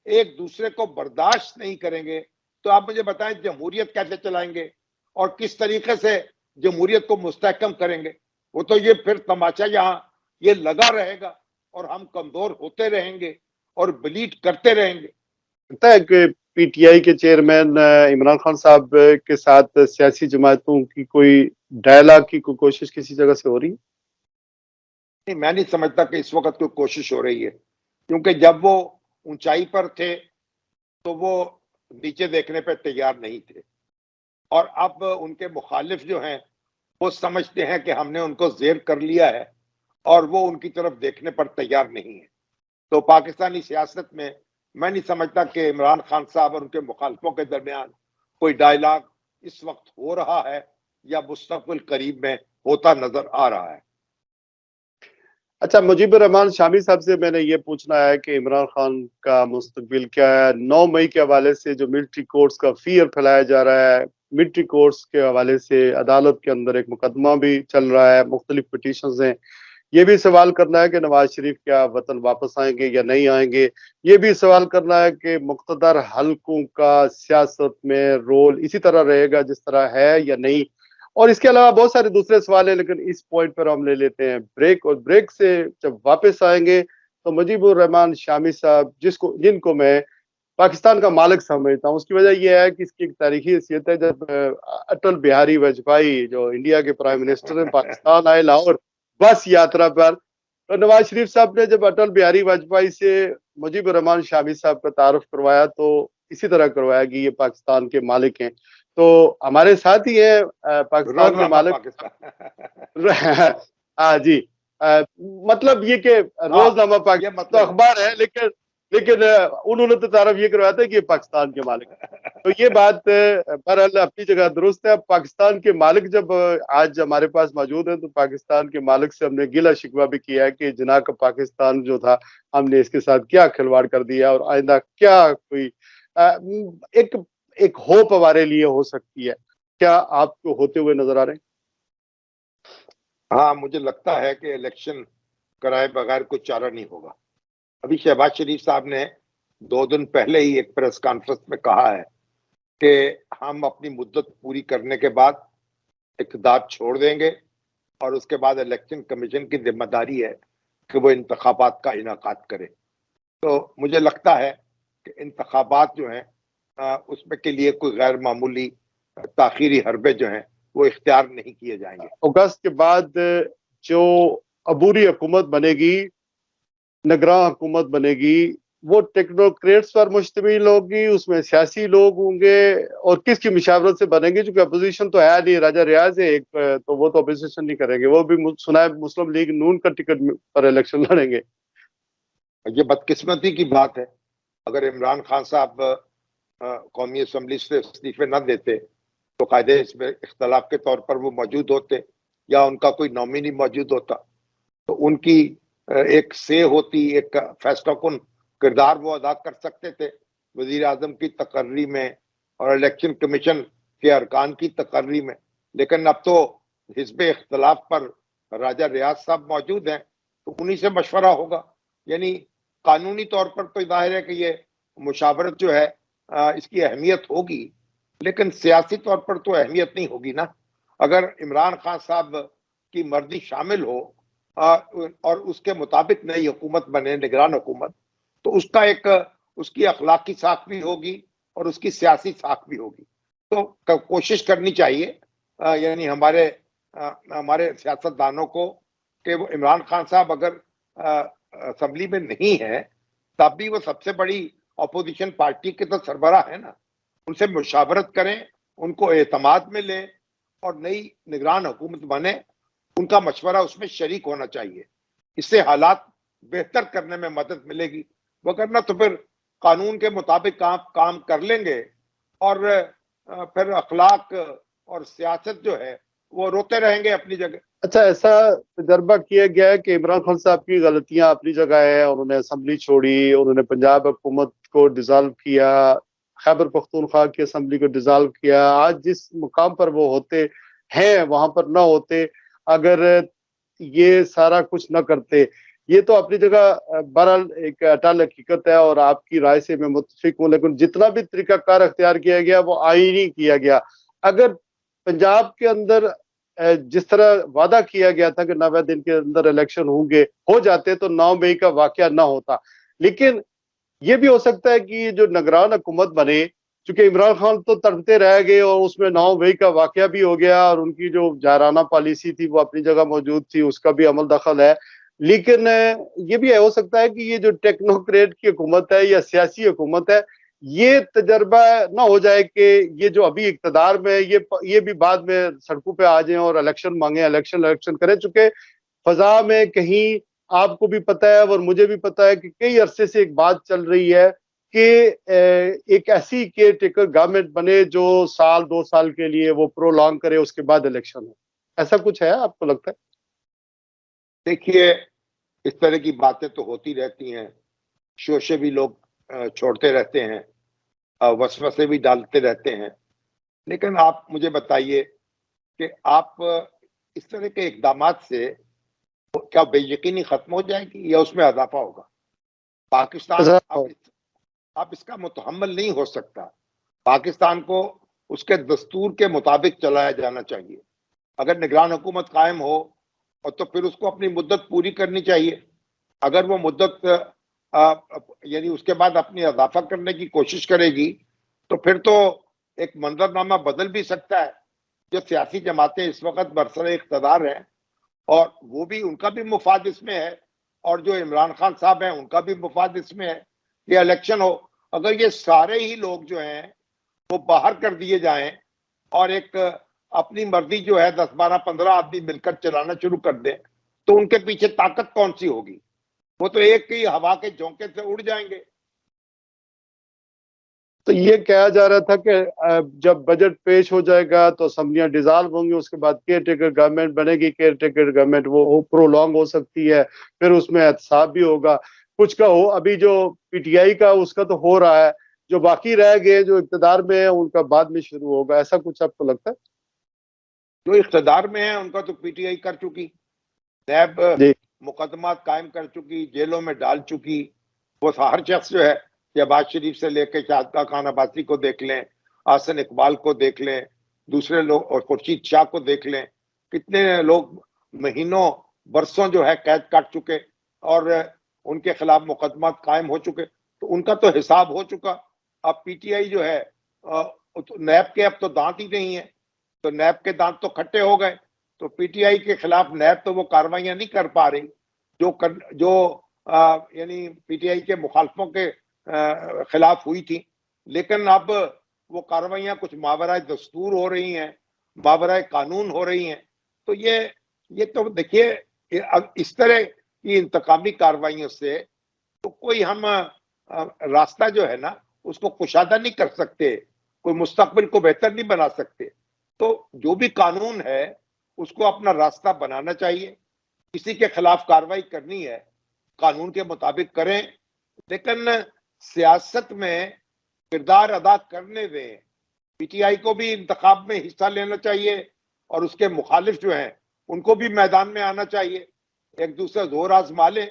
ایک دوسرے کو برداشت نہیں کریں گے، تو آپ مجھے بتائیں جمہوریت کیسے چلائیں گے اور کس طریقے سے جمہوریت کو مستحکم کریں گے؟ وہ تو یہ پھر تماشا یہاں یہ لگا رہے گا اور ہم کمزور ہوتے رہیں گے اور بلیڈ کرتے رہیں گے۔ لگتا ہے کہ پی ٹی آئی کے چیئرمین عمران خان صاحب کے ساتھ سیاسی جماعتوں کی کوئی ڈائلاگ کی کوئی کوشش کسی جگہ سے ہو رہی ہے؟ میں نہیں سمجھتا کہ اس وقت کوئی کوشش ہو رہی ہے، کیونکہ جب وہ اونچائی پر تھے تو وہ نیچے دیکھنے پہ تیار نہیں تھے، اور اب ان کے مخالف جو ہیں وہ سمجھتے ہیں کہ ہم نے ان کو زیر کر لیا ہے اور وہ ان کی طرف دیکھنے پر تیار نہیں ہے۔ تو پاکستانی سیاست میں نہیں سمجھتا کہ عمران خان صاحب اور ان کے مخالفوں کے درمیان کوئی ڈائلاگ اس وقت ہو رہا ہے یا مستقبل قریب میں ہوتا نظر آ رہا ہے۔ اچھا، مجیب الرحمان شامی صاحب سے میں نے یہ پوچھنا ہے کہ عمران خان کا مستقبل کیا ہے؟ 9 مئی کے حوالے سے جو ملٹری کورٹس کا فیئر پھیلایا جا رہا ہے، ملٹری کورٹس کے حوالے سے عدالت کے اندر ایک مقدمہ بھی چل رہا ہے، مختلف پٹیشنز ہیں، یہ بھی سوال کرنا ہے کہ نواز شریف کیا وطن واپس آئیں گے یا نہیں آئیں گے. یہ بھی سوال کرنا ہے کہ مقتدر حلقوں کا سیاست میں رول اسی طرح رہے گا جس طرح ہے یا نہیں. اور اس کے علاوہ بہت سارے دوسرے سوال ہیں، لیکن اس پوائنٹ پر ہم لے لیتے ہیں بریک. اور بریک سے جب واپس آئیں گے تو مجیب الرحمان شامی صاحب جن کو میں پاکستان کا مالک سمجھتا ہوں، اس کی وجہ یہ ہے کہ اس کی ایک تاریخی حیثیت ہے. جب اٹل بہاری واجپئی جو انڈیا کے پرائم منسٹر ہیں پاکستان آئے لاہور بس یاترا پر، تو نواز شریف صاحب نے جب اٹل بہاری واجپئی سے مجیب الرحمان شامی صاحب کا تعارف کروایا تو اسی طرح کروایا کہ یہ پاکستان کے مالک ہیں. تو ہمارے ساتھ ہی ہیں پاکستان کے مالک. ہاں جی، مطلب یہ کہ روزنامہ پاکستان تو اخبار ہے، لیکن انہوں نے تو تعارف یہ کروایا تھا کہ یہ پاکستان کے مالک. تو یہ بات بہرحال اپنی جگہ درست ہے. پاکستان کے مالک جب آج ہمارے پاس موجود ہیں تو پاکستان کے مالک سے ہم نے گلہ شکوہ بھی کیا ہے کہ جناح کا پاکستان جو تھا ہم نے اس کے ساتھ کیا کھلواڑ کر دیا، اور آئندہ کیا کوئی ایک ہوپ ہمارے لیے ہو سکتی ہے. کیا آپ کو ہوتے ہوئے نظر آ رہے ہیں؟ ہاں، مجھے لگتا ہے کہ الیکشن کرائے بغیر کوئی چارہ نہیں ہوگا. ابھی شہباز شریف صاحب نے 2 دن پہلے ہی ایک پریس کانفرنس میں کہا ہے کہ ہم اپنی مدت پوری کرنے کے بعد اقتدار چھوڑ دیں گے، اور اس کے بعد الیکشن کمیشن کی ذمہ داری ہے کہ وہ انتخابات کا انعقاد کرے. تو مجھے لگتا ہے کہ انتخابات جو ہیں اس میں کے لیے کوئی غیر معمولی تاخیری حربے جو ہیں وہ اختیار نہیں کیے جائیں گے. اگست کے بعد جو عبوری حکومت بنے گی، نگراں حکومت بنے گی، وہ ٹیکنوکریٹس پر مشتمل ہوگی، اس میں سیاسی لوگ ہوں گے، اور کس کی مشاورت سے بنے گی؟ چونکہ اپوزیشن تو ہے نہیں، راجہ ریاض ہے ایک، تو وہ تو اپوزیشن نہیں کریں گے، وہ بھی سنا ہے مسلم لیگ نون کا ٹکٹ پر الیکشن لڑیں گے. یہ بدقسمتی کی بات ہے. اگر عمران خان صاحب قومی اسمبلی سے استعفے نہ دیتے تو قاعدے اس میں اختلاف کے طور پر وہ موجود ہوتے، یا ان کا کوئی نامینی موجود ہوتا، تو ان کی ایک سے ہوتی، ایک فیصلہ کن کردار وہ ادا کر سکتے تھے وزیر اعظم کی تقرری میں اور الیکشن کمیشن کے ارکان کی تقرری میں. لیکن اب تو حزب اختلاف پر راجہ ریاض صاحب موجود ہیں، تو انہی سے مشورہ ہوگا. یعنی قانونی طور پر تو ظاہر ہے کہ یہ مشاورت جو ہے اس کی اہمیت ہوگی، لیکن سیاسی طور پر تو اہمیت نہیں ہوگی نا. اگر عمران خان صاحب کی مرضی شامل ہو اور اس کے مطابق نئی حکومت بنے، نگران حکومت، تو اس کا ایک اس کی اخلاقی ساکھ بھی ہوگی اور اس کی سیاسی ساکھ بھی ہوگی. تو کوشش کرنی چاہیے یعنی ہمارے سیاستدانوں کو کہ وہ عمران خان صاحب اگر اسمبلی میں نہیں ہے تب بھی وہ سب سے بڑی اپوزیشن پارٹی کے تو سربراہ ہیں نا، ان سے مشاورت کریں، ان کو اعتماد میں لیں اور نئی نگران حکومت بنے. ان کا مشورہ اس میں شریک ہونا چاہیے. اس سے حالات بہتر کرنے میں مدد ملے گی. وگرنہ تو پھر قانون کے مطابق آپ کام کر لیں گے اور پھر اخلاق اور سیاست جو ہے وہ روتے رہیں گے اپنی جگہ. اچھا، ایسا تجربہ کیا گیا ہے کہ عمران خان صاحب کی غلطیاں اپنی جگہ ہے، انہوں نے اسمبلی چھوڑی، انہوں نے پنجاب حکومت کو ڈیزالو کیا، خیبر پختونخوا کی اسمبلی کو ڈیزالو کیا، آج جس مقام پر وہ ہوتے ہیں وہاں پر نہ ہوتے اگر یہ سارا کچھ نہ کرتے. یہ تو اپنی جگہ بہرحال ایک اٹل حقیقت ہے اور آپ کی رائے سے میں متفق ہوں، لیکن جتنا بھی طریقہ کار اختیار کیا گیا وہ آئینی کیا گیا. اگر پنجاب کے اندر جس طرح وعدہ کیا گیا تھا کہ 90 دن کے اندر الیکشن ہو جاتے تو 9 مئی کا واقعہ نہ ہوتا. لیکن یہ بھی ہو سکتا ہے کہ یہ جو نگران حکومت بنے، چونکہ عمران خان تو تڑپتے رہ گئے اور اس میں 9 مئی کا واقعہ بھی ہو گیا، اور ان کی جو جارانہ پالیسی تھی وہ اپنی جگہ موجود تھی، اس کا بھی عمل دخل ہے. لیکن یہ بھی ہو سکتا ہے کہ یہ جو ٹیکنوکریٹ کی حکومت ہے یا سیاسی حکومت ہے، یہ تجربہ نہ ہو جائے کہ یہ جو ابھی اقتدار میں یہ بھی بعد میں سڑکوں پہ آ جائیں اور الیکشن مانگیں، الیکشن کریں. چونکہ فضا میں کہیں آپ کو بھی پتہ ہے اور مجھے بھی پتہ ہے کہ کئی عرصے سے ایک بات چل رہی ہے کہ ایک ایسی کیئر ٹیکر گورنمنٹ بنے جو 1-2 سال کے لیے وہ پرولونگ کرے، اس کے بعد الیکشن ہو. ایسا کچھ ہے آپ کو لگتا ہے؟ دیکھیے، اس طرح کی باتیں تو ہوتی رہتی ہیں، شوشے بھی لوگ چھوڑتے رہتے ہیں، وسوسے بھی ڈالتے رہتے ہیں. لیکن آپ مجھے بتائیے کہ آپ اس طرح کے اقدامات سے کیا بے یقینی ختم ہو جائے گی یا اس میں اضافہ ہوگا؟ پاکستان اب اس کا متحمل نہیں ہو سکتا. پاکستان کو اس کے دستور کے مطابق چلایا جانا چاہیے. اگر نگران حکومت قائم ہو اور تو پھر اس کو اپنی مدت پوری کرنی چاہیے. اگر وہ مدت یعنی اس کے بعد اپنی اضافہ کرنے کی کوشش کرے گی تو پھر تو ایک منظرنامہ بدل بھی سکتا ہے. جو سیاسی جماعتیں اس وقت برسر اقتدار ہیں اور وہ بھی ان کا بھی مفاد اس میں ہے اور جو عمران خان صاحب ہیں ان کا بھی مفاد اس میں ہے کہ الیکشن ہو. اگر یہ سارے ہی لوگ جو ہیں وہ باہر کر دیے جائیں اور ایک اپنی مرضی جو ہے 10 12 15 آدمی مل کر چلانا شروع کر دیں تو ان کے پیچھے طاقت کون سی ہوگی؟ وہ تو ایک ہی ہوا کے جھونکے سے اڑ جائیں گے. تو یہ کہا جا رہا تھا کہ جب بجٹ پیش ہو جائے گا تو اسمبلیاں ڈیزالو ہوں گی, اس کے بعد کیئر ٹیکر گورنمنٹ بنے گی. کیئر ٹیکر گورنمنٹ وہ پرولونگ ہو سکتی ہے, پھر اس میں احتساب بھی ہوگا. کچھ کا ہو, ابھی جو پی ٹی آئی کا اس کا تو ہو رہا ہے, جو باقی رہ گئے جو اقتدار میں ہیں ان کا بعد میں شروع ہوگا. ایسا کچھ آپ کو لگتا ہے؟ جو اقتدار میں ہے ان کا تو پی ٹی آئی کر چکی, نیب جی مقدمات قائم کر چکی, جیلوں میں ڈال چکی. وہ ہر شخص جو ہے شہباز شریف سے لے کے شاہدہ خان عباسی کو دیکھ لیں, آسن اقبال کو دیکھ لیں, دوسرے لوگ اور خورشید شاہ کو دیکھ لیں, کتنے لوگ مہینوں برسوں جو ہے قید کاٹ چکے اور ان کے خلاف مقدمات قائم ہو چکے. تو ان کا تو حساب ہو چکا. اب پی ٹی آئی جو ہے نیب کے اب تو دانت ہی نہیں ہے, تو نیب کے دانت تو کھٹے ہو گئے. تو پی ٹی آئی کے خلاف نیب تو وہ کاروائیاں نہیں کر پا رہی جو یعنی پی ٹی آئی کے مخالفوں کے خلاف ہوئی تھی. لیکن اب وہ کاروائیاں کچھ ماورائے دستور ہو رہی ہیں, ماورائے قانون ہو رہی ہیں. تو یہ تو دیکھیے اس طرح کی انتقامی کاروائیوں سے تو کوئی ہم راستہ جو ہے نا اس کو کشادہ نہیں کر سکتے, کوئی مستقبل کو بہتر نہیں بنا سکتے. تو جو بھی قانون ہے اس کو اپنا راستہ بنانا چاہیے. کسی کے خلاف کاروائی کرنی ہے قانون کے مطابق کریں, لیکن سیاست میں کردار ادا کرنے دیں. پی ٹی آئی کو بھی انتخاب میں حصہ لینا چاہیے اور اس کے مخالف جو ہیں ان کو بھی میدان میں آنا چاہیے. ایک دوسرے زور آزما لیں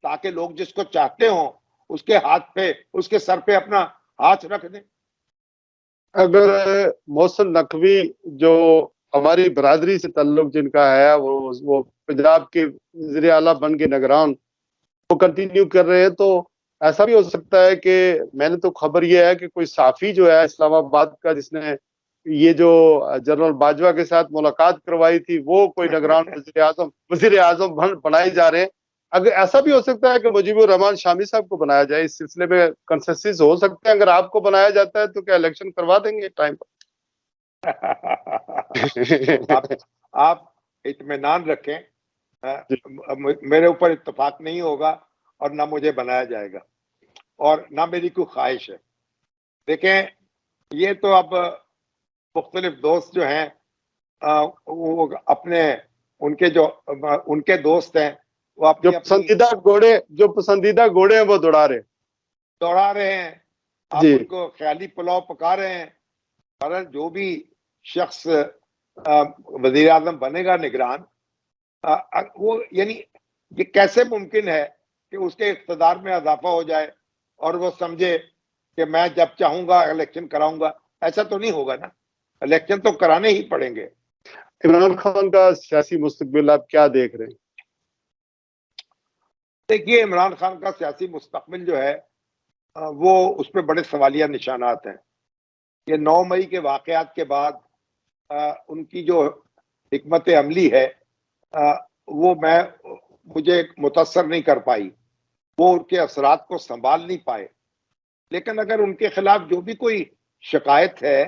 تاکہ لوگ جس کو چاہتے ہوں اس کے ہاتھ پہ, اس کے سر پہ اپنا ہاتھ رکھ دیں. اگر محسن نقوی جو ہماری برادری سے تعلق جن کا ہے وہ پنجاب کے وزیر اعلیٰ بن کے نگران وہ کنٹینیو کر رہے ہیں, تو ایسا بھی ہو سکتا ہے کہ میں نے تو خبر یہ ہے کہ کوئی صحافی جو ہے اسلام آباد کا جس نے یہ جو جنرل باجوہ کے ساتھ ملاقات کروائی تھی وہ کوئی نگران وزیر اعظم بنائے جا رہے ہیں. اگر ایسا بھی ہو سکتا ہے کہ مجیب الرحمان شامی صاحب کو بنایا جائے, اس سلسلے میں کنسنسس ہو سکتے ہیں. اگر آپ کو بنایا جاتا ہے تو کیا الیکشن کروا دیں گے ٹائم پر؟ آپ اطمینان رکھیں, میرے اوپر اتفاق نہیں ہوگا اور نہ مجھے بنایا جائے گا اور نہ میری کوئی خواہش ہے. دیکھیں یہ تو اب مختلف دوست جو ہیں وہ اپنے ان کے دوست ہیں وہ اپنی جو پسندیدہ گھوڑے ہیں وہ دوڑا رہے ہیں. آپ جی ان کو خیالی پلاؤ پکا رہے ہیں. اور جو بھی شخص وزیر اعظم بنے گا نگران, وہ یعنی یہ کیسے ممکن ہے کہ اس کے اقتدار میں اضافہ ہو جائے اور وہ سمجھے کہ میں جب چاہوں گا الیکشن کراؤں گا؟ ایسا تو نہیں ہوگا نا, الیکشن تو کرانے ہی پڑیں گے. عمران خان کا سیاسی مستقبل آپ کیا دیکھ رہے ہیں؟ دیکھیے عمران خان کا سیاسی مستقبل جو ہے وہ اس پہ بڑے سوالیہ نشانات ہیں. یہ 9 مئی کے واقعات کے بعد ان کی جو حکمت عملی ہے وہ مجھے متاثر نہیں کر پائی, وہ ان کے اثرات کو سنبھال نہیں پائے. لیکن اگر ان کے خلاف جو بھی کوئی شکایت ہے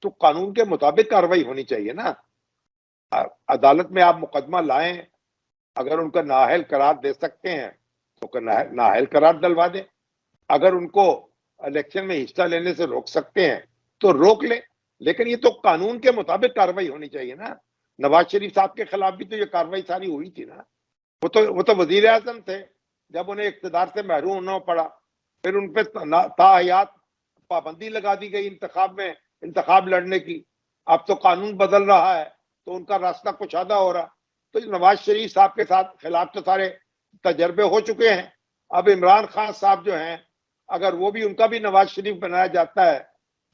تو قانون کے مطابق کاروائی ہونی چاہیے نا. عدالت میں آپ مقدمہ لائیں, اگر ان کا نااہل قرار دے سکتے ہیں تو نااہل قرار دلوا دیں. اگر ان کو الیکشن میں حصہ لینے سے روک سکتے ہیں تو روک لیں, لیکن یہ تو قانون کے مطابق کاروائی ہونی چاہیے نا. نواز شریف صاحب کے خلاف بھی تو یہ کاروائی ساری ہوئی تھی نا. وہ تو وزیر اعظم تھے جب انہیں اقتدار سے محروم ہونا پڑا, پھر ان پہ تاحیات پابندی لگا دی گئی انتخاب لڑنے کی. اب تو قانون بدل رہا ہے تو ان کا راستہ کشادہ ہو رہا. تو نواز شریف صاحب کے ساتھ خلاف تو سارے تجربے ہو چکے ہیں. اب عمران خان صاحب جو ہیں اگر وہ بھی ان کا بھی نواز شریف بنایا جاتا ہے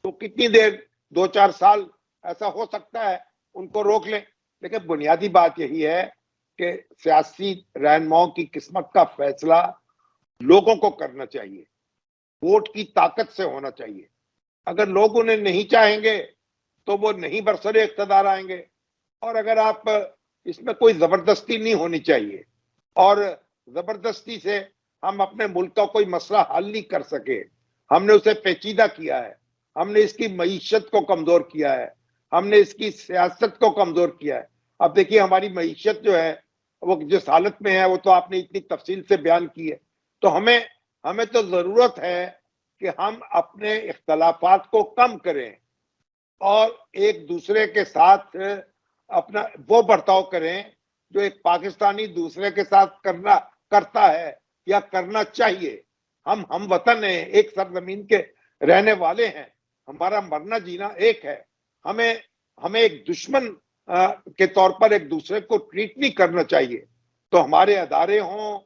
تو کتنی دیر 2-4 سال ایسا ہو سکتا ہے ان کو روک لیں. لیکن بنیادی بات یہی ہے کہ سیاسی رہنماؤں کی قسمت کا فیصلہ لوگوں کو کرنا چاہیے, ووٹ کی طاقت سے ہونا چاہیے. اگر لوگ انہیں نہیں چاہیں گے تو وہ نہیں برسر اقتدار آئیں گے. اور اگر آپ اس میں کوئی زبردستی نہیں ہونی چاہیے, اور زبردستی سے ہم اپنے ملک کا کوئی مسئلہ حل نہیں کر سکے. ہم نے اسے پیچیدہ کیا ہے, ہم نے اس کی معیشت کو کمزور کیا ہے, ہم نے اس کی سیاست کو کمزور کیا ہے. اب دیکھیے ہماری معیشت جو ہے وہ جس حالت میں ہے وہ تو آپ نے اتنی تفصیل سے بیان کی ہے. تو ہمیں تو ضرورت ہے کہ ہم اپنے اختلافات کو کم کریں اور ایک دوسرے کے ساتھ اپنا وہ برتاؤ کریں جو ایک پاکستانی دوسرے کے ساتھ کرتا ہے یا کرنا چاہیے. ہم وطن ہیں, ایک سرزمین کے رہنے والے ہیں, ہمارا مرنا جینا ایک ہے. ہمیں ایک دشمن کے طور پر ایک دوسرے کو ٹریٹ نہیں کرنا چاہیے. تو ہمارے ادارے ہوں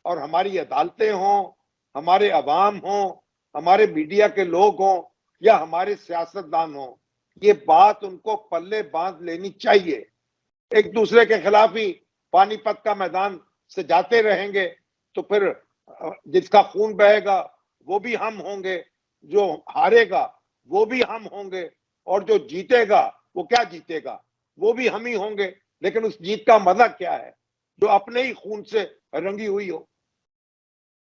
اور ہماری عدالتیں ہوں, ہمارے عوام ہوں, ہمارے میڈیا کے لوگ ہوں یا ہمارے سیاستدان ہوں, یہ بات ان کو پلے باندھ لینی چاہیے. ایک دوسرے کے خلاف ہی پانی پت کا میدان سے جاتے رہیں گے تو پھر جس کا خون بہے گا وہ بھی ہم ہوں گے, جو ہارے گا وہ بھی ہم ہوں گے, اور جو جیتے گا وہ کیا جیتے گا, وہ بھی ہم ہی ہوں گے. لیکن اس جیت کا مزہ کیا ہے جو اپنے ہی خون سے رنگی ہوئی ہو.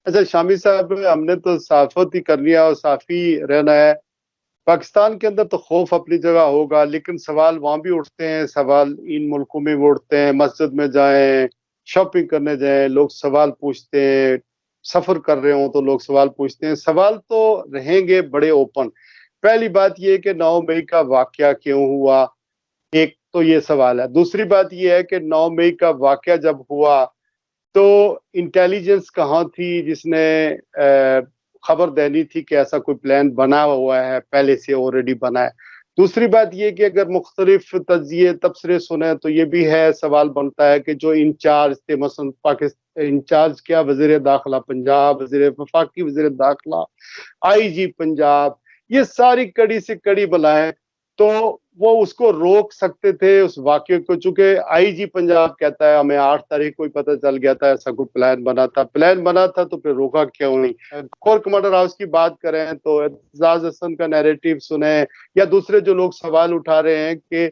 اچھا شامی صاحب, ہم نے تو صحافت ہی کرنی ہے اور صافی رہنا ہے. پاکستان کے اندر تو خوف اپنی جگہ ہوگا, لیکن سوال وہاں بھی اٹھتے ہیں, سوال ان ملکوں میں بھی اٹھتے ہیں. مسجد میں جائیں, شاپنگ کرنے جائیں, لوگ سوال پوچھتے ہیں. سفر کر رہے ہوں تو لوگ سوال پوچھتے ہیں. سوال تو رہیں گے بڑے اوپن. پہلی بات یہ کہ 9 مئی کا واقعہ کیوں ہوا, ایک تو یہ سوال ہے. دوسری بات یہ ہے کہ 9 مئی کا واقعہ جب ہوا تو انٹیلیجنس کہاں تھی جس نے خبر دینی تھی کہ ایسا کوئی پلان بنا ہوا ہے, پہلے سے آلریڈی بنا ہے. دوسری بات یہ کہ اگر مختلف تجزیے تبصرے سنیں تو یہ بھی ہے, سوال بنتا ہے کہ جو انچارج تھے, مثلا پاکستان انچارج کیا, وزیر داخلہ پنجاب, وفاقی وزیر داخلہ, آئی جی پنجاب, یہ ساری کڑی سے کڑی بلائیں تو وہ اس کو روک سکتے تھے اس واقعے کو. چونکہ آئی جی پنجاب کہتا ہے ہمیں 8 تاریخ کو ہی پتہ چل گیا تھا ایسا کوئی پلان بنا تھا تو پھر روکا کیوں نہیں. کور کمانڈر ہاؤس کی بات کریں تو اعتزاز حسن کا نیریٹو سنیں یا دوسرے جو لوگ سوال اٹھا رہے ہیں کہ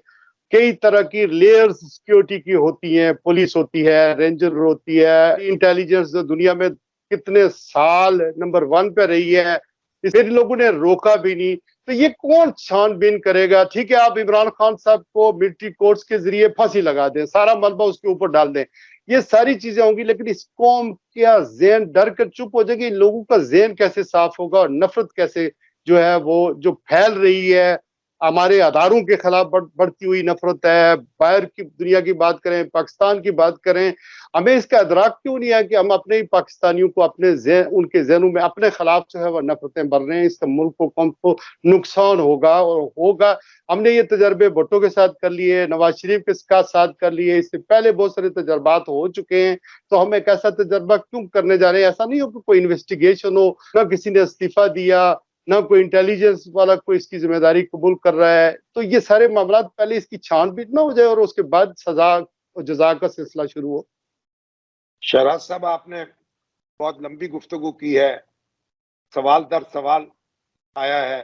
کئی طرح کی لیئرز سیکیورٹی کی ہوتی ہیں, پولیس ہوتی ہے, رینجر ہوتی ہے, انٹیلیجنس دنیا میں کتنے سال نمبر 1 پہ رہی ہے, ان لوگوں نے روکا بھی نہیں. تو یہ کون چھان بین کرے گا؟ ٹھیک ہے آپ عمران خان صاحب کو ملٹری کورٹس کے ذریعے پھانسی لگا دیں, سارا ملبہ اس کے اوپر ڈال دیں, یہ ساری چیزیں ہوں گی, لیکن اس قوم کا ذہن ڈر کر چپ ہو جائے گی. لوگوں کا ذہن کیسے صاف ہوگا اور نفرت کیسے جو ہے وہ جو پھیل رہی ہے, ہمارے اداروں کے خلاف بڑھتی ہوئی نفرت ہے. باہر کی دنیا کی بات کریں, پاکستان کی بات کریں, ہمیں اس کا ادراک کیوں نہیں ہے کہ ہم اپنے ہی پاکستانیوں کو ان کے ذہنوں میں اپنے خلاف جو ہے وہ نفرتیں بڑھ رہے ہیں. اس سے ملک کو قوم کو نقصان ہوگا. ہم نے یہ تجربے بھٹو کے ساتھ کر لیے, نواز شریف کے ساتھ کر لیے, اس سے پہلے بہت سارے تجربات ہو چکے ہیں. تو ہم ایک ایسا تجربہ کیوں کرنے جا رہے ہیں؟ ایسا نہیں ہو کہ کوئی انویسٹیگیشن ہو, نہ کسی نے استعفیٰ دیا, نہ کوئی انٹیلیجنس والا کوئی اس کی ذمہ داری قبول کر رہا ہے. تو یہ سارے معاملات پہلے اس کی چھان بین نہ ہو جائے اور اس کے بعد سزا اور جزا کا سلسلہ شروع ہو. شہراز صاحب آپ نے بہت لمبی گفتگو کی ہے, سوال در سوال آیا ہے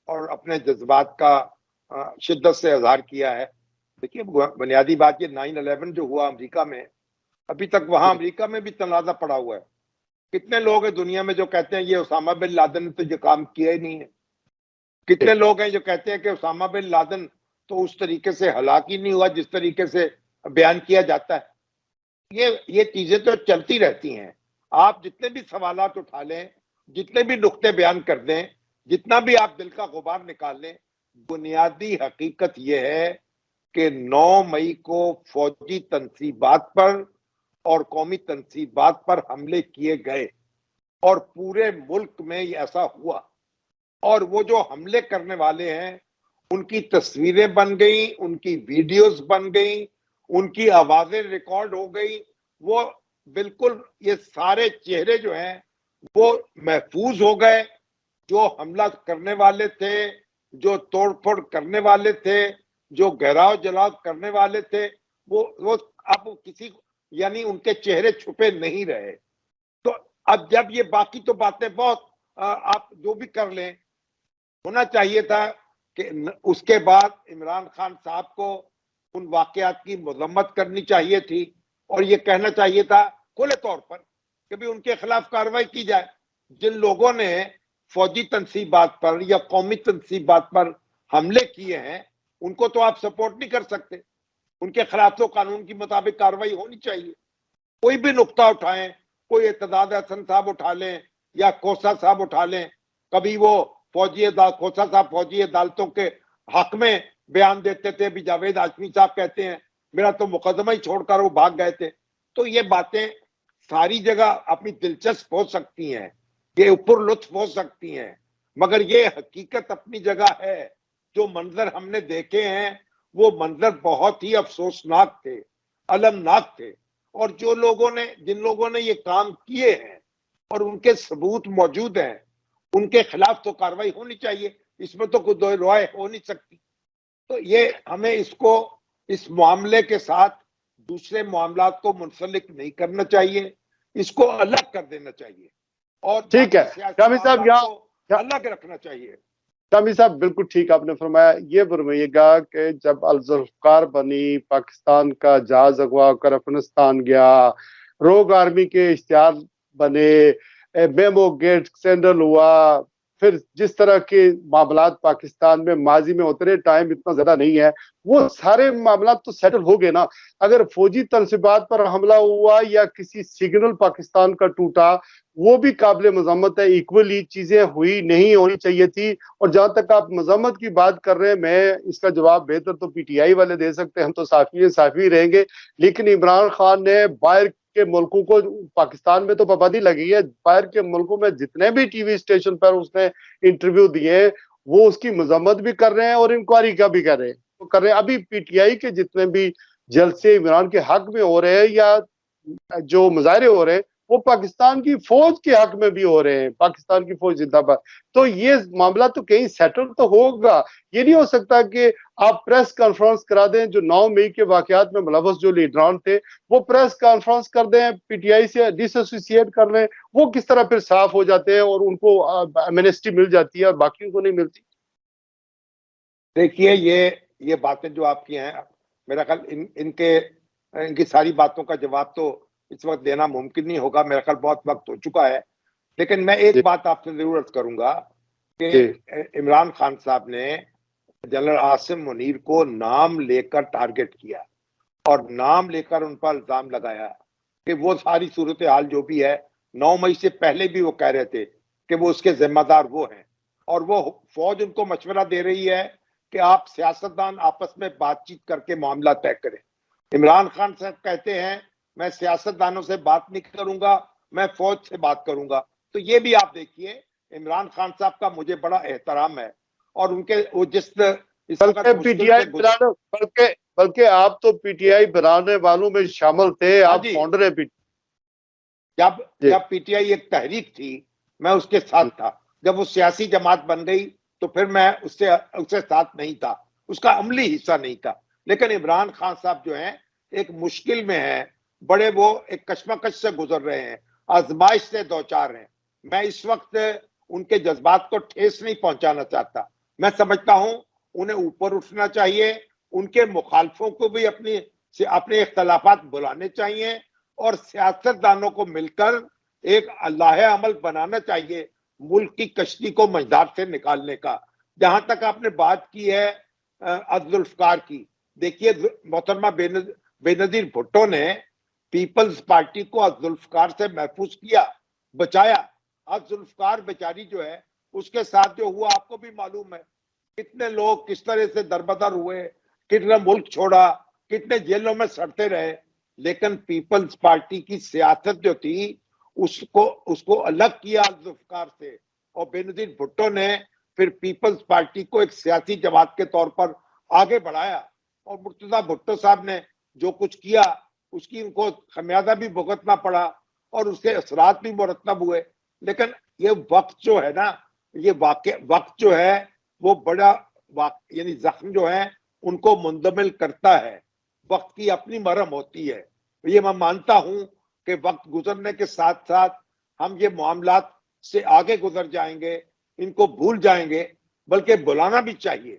اور اپنے جذبات کا شدت سے اظہار کیا ہے. دیکھیے بنیادی بات یہ 9/11 جو ہوا امریکہ میں, ابھی تک وہاں امریکہ میں بھی تنازع پڑا ہوا ہے. کتنے لوگ ہیں دنیا میں جو کہتے ہیں یہ اسامہ بن لادن نے تو یہ کام کیا ہی نہیں ہے. کتنے لوگ ہیں جو کہتے ہیں کہ اسامہ بن لادن تو اس طریقے سے ہلاک ہی نہیں ہوا جس طریقے سے بیان کیا جاتا ہے. یہ چیزیں تو چلتی رہتی ہیں. آپ جتنے بھی سوالات اٹھا لیں, جتنے بھی نقطے بیان کر دیں, جتنا بھی آپ دل کا غبار نکال لیں, بنیادی حقیقت یہ ہے کہ 9 مئی کو فوجی تنصیبات پر اور قومی تنصیبات پر حملے کیے گئے اور پورے ملک میں ایسا ہوا. اور وہ جو حملے کرنے والے ہیں ان کی تصویریں بن گئیں, ان کی ویڈیوز بن گئیں, ان کی آوازیں ریکارڈ ہو گئی. وہ بالکل یہ سارے چہرے جو ہیں وہ محفوظ ہو گئے. جو حملہ کرنے والے تھے, جو توڑ پھوڑ کرنے والے تھے, جو گھیراؤ جلاؤ کرنے والے تھے, وہ اب کسی یعنی ان کے چہرے چھپے نہیں رہے. تو اب جب یہ باقی تو باتیں بہت آپ جو بھی کر لیں, ہونا چاہیے تھا کہ اس کے بعد عمران خان صاحب کو ان واقعات کی مذمت کرنی چاہیے تھی اور یہ کہنا چاہیے تھا کھلے طور پر کہ بھی ان کے خلاف کارروائی کی جائے. جن لوگوں نے فوجی تنصیبات پر یا قومی تنصیبات پر حملے کیے ہیں ان کو تو آپ سپورٹ نہیں کر سکتے. ان کے خلاف تو قانون کے مطابق کارروائی ہونی چاہیے. کوئی بھی نقطہ اٹھائیں, کوئی ارتداد حسن صاحب اٹھا لیں یا کوسا صاحب اٹھا لیں, کبھی وہ کوسا صاحب فوجی عدالتوں کے حق میں بیان دیتے تھے, بھی جاوید ہاشمی صاحب کہتے ہیں میرا تو مقدمہ ہی چھوڑ کر وہ بھاگ گئے تھے. تو یہ باتیں ساری جگہ اپنی دلچسپ ہو سکتی ہیں, یہ اوپر لطف ہو سکتی ہیں, مگر یہ حقیقت اپنی جگہ ہے. جو منظر ہم نے دیکھے ہیں وہ منظر بہت ہی افسوسناک تھے, المناک تھے. اور جن لوگوں نے یہ کام کیے ہیں اور ان کے ثبوت موجود ہیں ان کے خلاف تو کارروائی ہونی چاہیے. اس میں تو کوئی دو رائے ہو نہیں سکتی. تو یہ ہمیں اس معاملے کے ساتھ دوسرے معاملات کو منسلک نہیں کرنا چاہیے, اس کو الگ کر دینا چاہیے اور ٹھیک ہے سیاسی شامی صاحب, معاملات کو الگ رکھنا چاہیے. شامی صاحب بالکل ٹھیک آپ نے فرمایا. یہ فرمائیے گا کہ جب الذوالفقار بنی, پاکستان کا جہاز اغوا کر افغانستان گیا, روگ آرمی کے اشتہار بنے, میمو گیٹ سینڈل ہوا, پھر جس طرح کے معاملات پاکستان میں ماضی میں ہوتے رہے, ٹائم اتنا زیادہ نہیں ہے, وہ سارے معاملات تو سیٹل ہو گئے نا. اگر فوجی تنصیبات پر حملہ ہوا یا کسی سگنل پاکستان کا ٹوٹا وہ بھی قابل مذمت ہے. ایکولی چیزیں ہوئی نہیں ہونی چاہیے تھی. اور جہاں تک آپ مذمت کی بات کر رہے ہیں, میں اس کا جواب بہتر تو پی ٹی آئی والے دے سکتے ہیں, ہم تو صحافی رہیں گے. لیکن عمران خان نے باہر کے ملکوں کو, پاکستان میں تو پابندی لگی ہے, باہر کے ملکوں میں جتنے بھی ٹی وی اسٹیشن پر اس نے انٹرویو دیے وہ اس کی مذمت بھی کر رہے ہیں اور انکوائری کا بھی کر رہے ہیں. ابھی پی ٹی آئی کے جتنے بھی جلسے عمران کے حق میں ہو رہے ہیں یا جو مظاہرے ہو رہے ہیں وہ پاکستان کی فوج کے حق میں بھی ہو رہے ہیں, پاکستان کی فوج زندہ باد. تو یہ معاملہ تو کہیں سیٹل تو ہوگا. یہ نہیں ہو سکتا کہ آپ پریس کانفرنس کرا دیں, جو 9 مئی کے واقعات میں ملوث جو لیڈران تھے وہ پریس کانفرنس کر دیں, پی ٹی آئی سے ڈس ایسوسیٹ کر لیں, وہ کس طرح پھر صاف ہو جاتے ہیں اور ان کو ایمنسٹی مل جاتی ہے اور باقیوں کو نہیں ملتی. دیکھیے یہ باتیں جو آپ کی ہیں, میرا خیال ان کی ساری باتوں کا جواب تو اس وقت دینا ممکن نہیں ہوگا, میرا خیال بہت وقت ہو چکا ہے. لیکن میں ایک بات آپ سے ضرور عرض کروں گا کہ عمران خان صاحب نے جنرل عاصم منیر کو نام لے کر ٹارگٹ کیا اور نام لے کر ان پر الزام لگایا کہ وہ ساری صورتحال جو بھی ہے 9 مئی سے پہلے بھی وہ کہہ رہے تھے کہ وہ اس کے ذمہ دار وہ ہیں, اور وہ فوج ان کو مشورہ دے رہی ہے کہ آپ سیاستدان آپس میں بات چیت کر کے معاملہ طے کریں. عمران خان صاحب کہتے ہیں میں سیاستدانوں سے بات نہیں کروں گا, میں فوج سے بات کروں گا. تو یہ بھی آپ دیکھیے, عمران خان صاحب کا مجھے بڑا احترام ہے اور ان کے وہ بلکہ آپ تو پی ٹی آئی بنانے والوں میں شامل تھے, آپ فاؤنڈر ہیں. جب پی ٹی آئی ایک تحریک تھی میں اس کے ساتھ تھا, جب وہ سیاسی جماعت بن گئی تو پھر میں اس سے ساتھ نہیں تھا, اس کا عملی حصہ نہیں تھا. لیکن عمران خان صاحب جو ہیں ایک مشکل میں ہیں, بڑے وہ ایک کشمکش سے گزر رہے ہیں, آزمائش سے دوچار ہیں. میں اس وقت ان کے جذبات کو ٹھیس نہیں پہنچانا چاہتا. میں سمجھتا ہوں انہیں اوپر اٹھنا چاہیے, ان کے مخالفوں کو بھی اپنے اختلافات بلانے چاہیے اور سیاستدانوں کو مل کر ایک اللہ عمل بنانا چاہیے ملک کی کشتی کو مجدار سے نکالنے کا. جہاں تک آپ نے بات کی ہے الذوالفقار کی, دیکھیے محترمہ بے نظیر بھٹو نے پیپلز پارٹی کو الذوالفقار سے محفوظ کیا, بچایا. الذوالفقار بیچاری جو ہے اس کے ساتھ جو ہوا آپ کو بھی معلوم ہے, کتنے لوگ کس طرح سے دربدر ہوئے, کتنا ملک چھوڑا, کتنے جیلوں میں سڑتے رہے. لیکن پیپلز پارٹی کی سیاست جو تھی اس کو الگ کیا الذوالفقار سے, اور بے نظیر بھٹو نے پھر پیپلز پارٹی کو ایک سیاسی جماعت کے طور پر آگے بڑھایا. اور مرتضیٰ بھٹو صاحب نے جو کچھ کیا اس کی ان کو خمیازہ بھی بھگتنا پڑا اور اس کے اثرات بھی مرتب ہوئے. لیکن یہ وقت جو ہے نا، یہ وقت جو ہے وہ بڑا یعنی زخم جو ہے ان کو مندمل کرتا ہے. وقت کی اپنی مرہم ہوتی ہے. یہ میں مانتا ہوں کہ وقت گزرنے کے ساتھ ساتھ ہم یہ معاملات سے آگے گزر جائیں گے، ان کو بھول جائیں گے، بلکہ بلانا بھی چاہیے.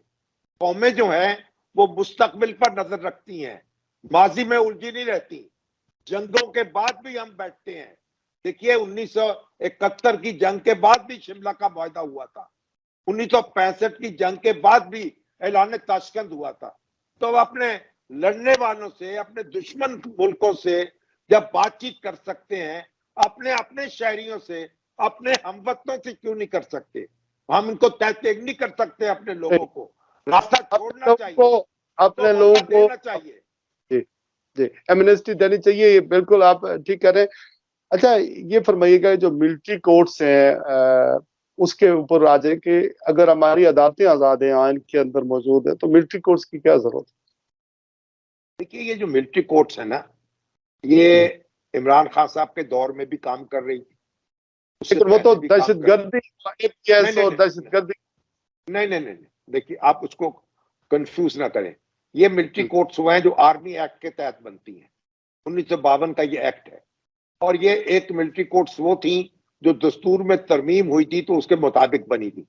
قومیں جو ہیں وہ مستقبل پر نظر رکھتی ہیں، ماضی میں الجھی نہیں رہتی. جنگوں کے بعد بھی ہم بیٹھتے ہیں. دیکھیے 1971 کی جنگ کے بعد بھی شملہ کا معاہدہ ہوا تھا، 1965 کی جنگ کے بعد بھی اعلان تاشکند ہوا تھا. تو اپنے لڑنے والوں سے، اپنے دشمن ملکوں سے جب بات چیت کر سکتے ہیں، اپنے شہریوں سے، اپنے ہموطنوں سے کیوں نہیں کر سکتے؟ ہم ان کو تیگ نہیں کر سکتے. اپنے لوگوں کو راستہ چھوڑنا چاہیے، اپنے تو لوگوں موقع کو دینا چاہیے. جی جی ایمنسٹی دینی چاہیے. یہ بالکل آپ ٹھیک کہہ رہے ہیں. اچھا یہ فرمائیے گا جو ملٹری کورٹس ہیں اس کے اوپر آ جائے کہ اگر ہماری عدالتیں آزاد ہیں، آئین کے اندر موجود ہیں، تو ملٹری کورٹس کی کیا ضرورت ہے؟ دیکھیے یہ جو ملٹری کورٹس ہیں نا، یہ عمران خان صاحب کے دور میں بھی کام کر رہی تھی. لیکن وہ تو دہشت گردی نہیں. دیکھیے آپ اس کو کنفیوز نہ کریں. یہ ملٹری کورٹس ہوئے ہیں جو آرمی ایکٹ کے تحت بنتی ہیں. 1952 کا یہ ایکٹ ہے. اور یہ ایک ملٹری کورٹس وہ تھیں جو دستور میں ترمیم ہوئی تھی تو اس کے مطابق بنی تھی.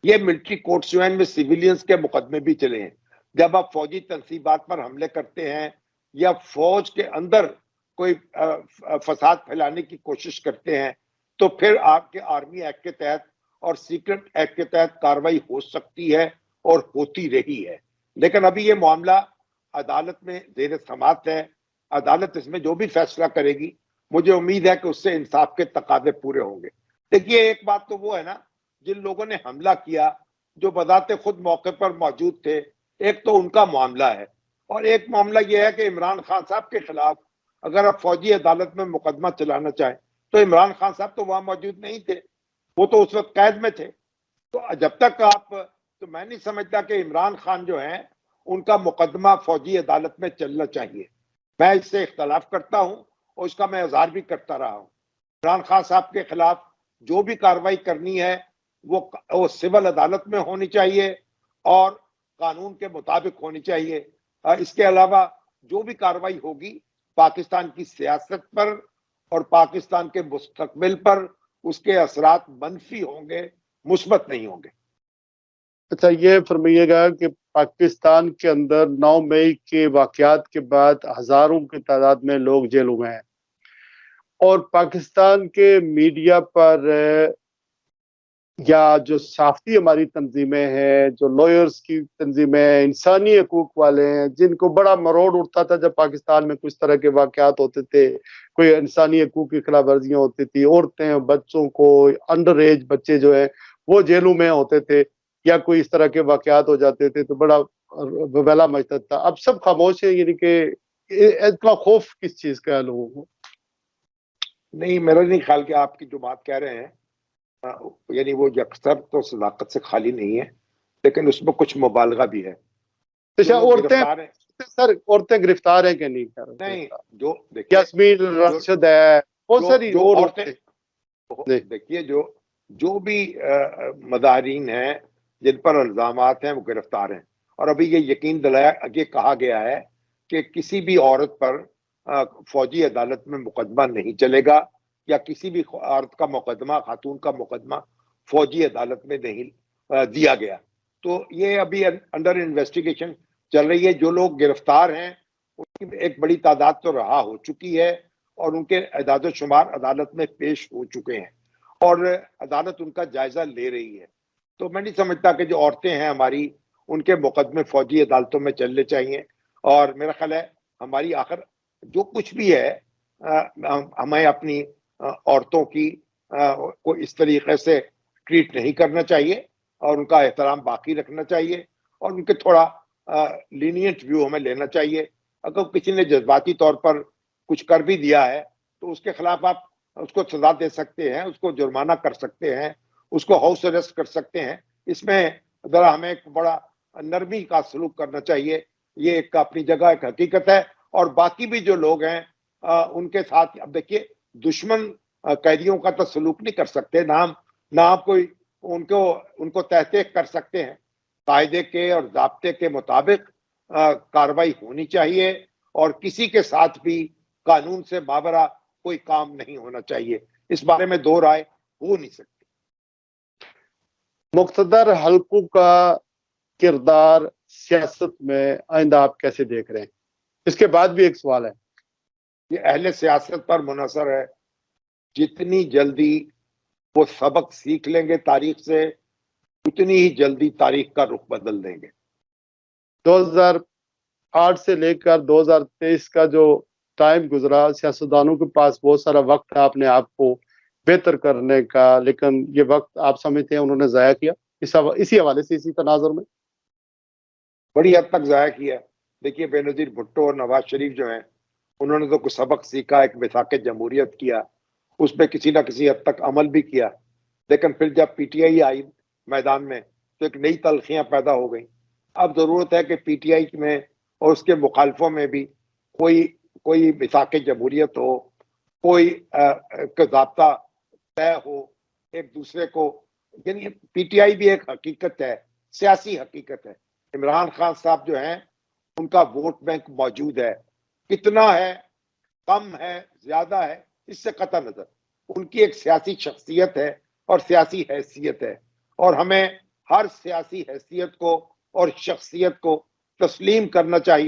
یہ ملٹری کورٹس جو ہیں ان میں سیویلینز کے مقدمے بھی چلے ہیں. جب آپ فوجی تنصیبات پر حملے کرتے ہیں یا فوج کے اندر کوئی فساد پھیلانے کی کوشش کرتے ہیں تو پھر آپ کے آرمی ایکٹ کے تحت اور سیکرٹ ایکٹ کے تحت کاروائی ہو سکتی ہے اور ہوتی رہی ہے. لیکن ابھی یہ معاملہ عدالت میں زیر سماعت ہے. عدالت اس میں جو بھی فیصلہ کرے گی مجھے امید ہے کہ اس سے انصاف کے تقاضے پورے ہوں گے. دیکھیے ایک بات تو وہ ہے نا، جن لوگوں نے حملہ کیا جو بذات خود موقع پر موجود تھے، ایک تو ان کا معاملہ ہے، اور ایک معاملہ یہ ہے کہ عمران خان صاحب کے خلاف اگر آپ فوجی عدالت میں مقدمہ چلانا چاہیں تو عمران خان صاحب تو وہاں موجود نہیں تھے، وہ تو اس وقت قید میں تھے. تو جب تک تو میں نہیں سمجھتا کہ عمران خان جو ہیں ان کا مقدمہ فوجی عدالت میں چلنا چاہیے. میں اس سے اختلاف کرتا ہوں اور اس کا میں اظہار بھی کرتا رہا ہوں. عمران خان صاحب کے خلاف جو بھی کاروائی کرنی ہے وہ سول عدالت میں ہونی چاہیے اور قانون کے مطابق ہونی چاہیے. اس کے علاوہ جو بھی کاروائی ہوگی پاکستان کی سیاست پر اور پاکستان کے مستقبل پر اس کے اثرات منفی ہوں گے، مثبت نہیں ہوں گے. اچھا یہ فرمائیے گا کہ پاکستان کے اندر 9 مئی کے واقعات کے بعد ہزاروں کی تعداد میں لوگ جیلوں میں ہیں، اور پاکستان کے میڈیا پر یا جو صحافتی ہماری تنظیمیں ہیں، جو لائرز کی تنظیمیں ہیں، انسانی حقوق والے ہیں، جن کو بڑا مروڑ اٹھتا تھا جب پاکستان میں کچھ طرح کے واقعات ہوتے تھے، کوئی انسانی حقوق کی خلاف ورزیاں ہوتی تھی، عورتیں بچوں کو، انڈر ایج بچے جو ہیں وہ جیلوں میں ہوتے تھے، یا کوئی اس طرح کے واقعات ہو جاتے تھے تو بڑا ویلا مچتا تھا. اب سب خاموش ہیں. یعنی کہ اتنا خوف کس چیز کا ہے لوگوں کو؟ نہیں، میرا نہیں خیال کہ آپ کی جو بات کہہ رہے ہیں یعنی وہ یکسر تو صداقت سے خالی نہیں ہے، لیکن اس میں کچھ مبالغہ بھی ہے. عورتیں گرفتار ہیں کہ نہیں؟ نہیں، جو یاسمین راشد ہے، بہت ساری عورتیں. دیکھیے جو بھی مظاہرین ہیں جن پر الزامات ہیں وہ گرفتار ہیں. اور ابھی یہ یقین دلایا، یہ کہا گیا ہے کہ کسی بھی عورت پر فوجی عدالت میں مقدمہ نہیں چلے گا، یا کسی بھی عورت کا مقدمہ، خاتون کا مقدمہ فوجی عدالت میں نہیں دیا گیا. تو یہ ابھی انڈر انویسٹیگیشن چل رہی ہے. جو لوگ گرفتار ہیں ان کی ایک بڑی تعداد تو رہا ہو چکی ہے اور ان کے اعداد و شمار عدالت میں پیش ہو چکے ہیں اور عدالت ان کا جائزہ لے رہی ہے. تو میں نہیں سمجھتا کہ جو عورتیں ہیں ہماری ان کے مقدمے فوجی عدالتوں میں چلنے چاہیے. اور میرا خیال ہے ہماری آخر جو کچھ بھی ہے ہمیں اپنی عورتوں کی کو اس طریقے سے ٹریٹ نہیں کرنا چاہیے اور ان کا احترام باقی رکھنا چاہیے اور ان کے تھوڑا لینینٹ ویو ہمیں لینا چاہیے. اگر کسی نے جذباتی طور پر کچھ کر بھی دیا ہے تو اس کے خلاف آپ اس کو سزا دے سکتے ہیں، اس کو جرمانہ کر سکتے ہیں، اس کو ہاؤس اریسٹ کر سکتے ہیں. اس میں ذرا ہمیں ایک بڑا نرمی کا سلوک کرنا چاہیے. یہ ایک اپنی جگہ ایک حقیقت ہے اور باقی بھی جو لوگ ہیں ان کے ساتھ اب دیکھیے دشمن قیدیوں کا تو سلوک نہیں کر سکتے، نہ آپ کوئی ان کو تحقیق کر سکتے ہیں. قاعدے کے اور ضابطے کے مطابق کارروائی ہونی چاہیے اور کسی کے ساتھ بھی قانون سے مابرا کوئی کام نہیں ہونا چاہیے. اس بارے میں دو رائے ہو نہیں سکتی. مقتدر حلقوں کا کردار سیاست میں آئندہ آپ کیسے دیکھ رہے ہیں؟ اس کے بعد بھی ایک سوال ہے. یہ اہل سیاست پر منحصر ہے. جتنی جلدی وہ سبق سیکھ لیں گے تاریخ سے، اتنی ہی جلدی تاریخ کا رخ بدل دیں گے. 2008 سے لے کر 2023 کا جو ٹائم گزرا، سیاستدانوں کے پاس بہت سارا وقت ہے اپنے آپ کو بہتر کرنے کا، لیکن یہ وقت آپ سمجھتے ہیں انہوں نے ضائع کیا اسی حوالے سے، اسی تناظر میں؟ بڑی حد تک ضائع کیا. دیکھیے بے نظیر بھٹو اور نواز شریف جو ہیں، انہوں نے تو کچھ سبق سیکھا، ایک میثاق جمہوریت کیا، اس پہ کسی نہ کسی حد تک عمل بھی کیا. لیکن پھر جب پی ٹی آئی آئی میدان میں تو ایک نئی تلخیاں پیدا ہو گئیں. اب ضرورت ہے کہ پی ٹی آئی میں اور اس کے مخالفوں میں بھی کوئی میثاق جمہوریت ہو، کوئی ضابطہ طے ہو ایک دوسرے کو. یعنی پی ٹی آئی بھی ایک حقیقت ہے، سیاسی حقیقت ہے. عمران خان صاحب جو ہیں ان کا ووٹ بینک موجود ہے، کتنا ہے، کم ہے، زیادہ ہے، اس سے قطع نظر ان کی ایک سیاسی شخصیت ہے اور سیاسی حیثیت ہے، اور ہمیں ہر سیاسی حیثیت کو اور شخصیت کو تسلیم کرنا چاہیے.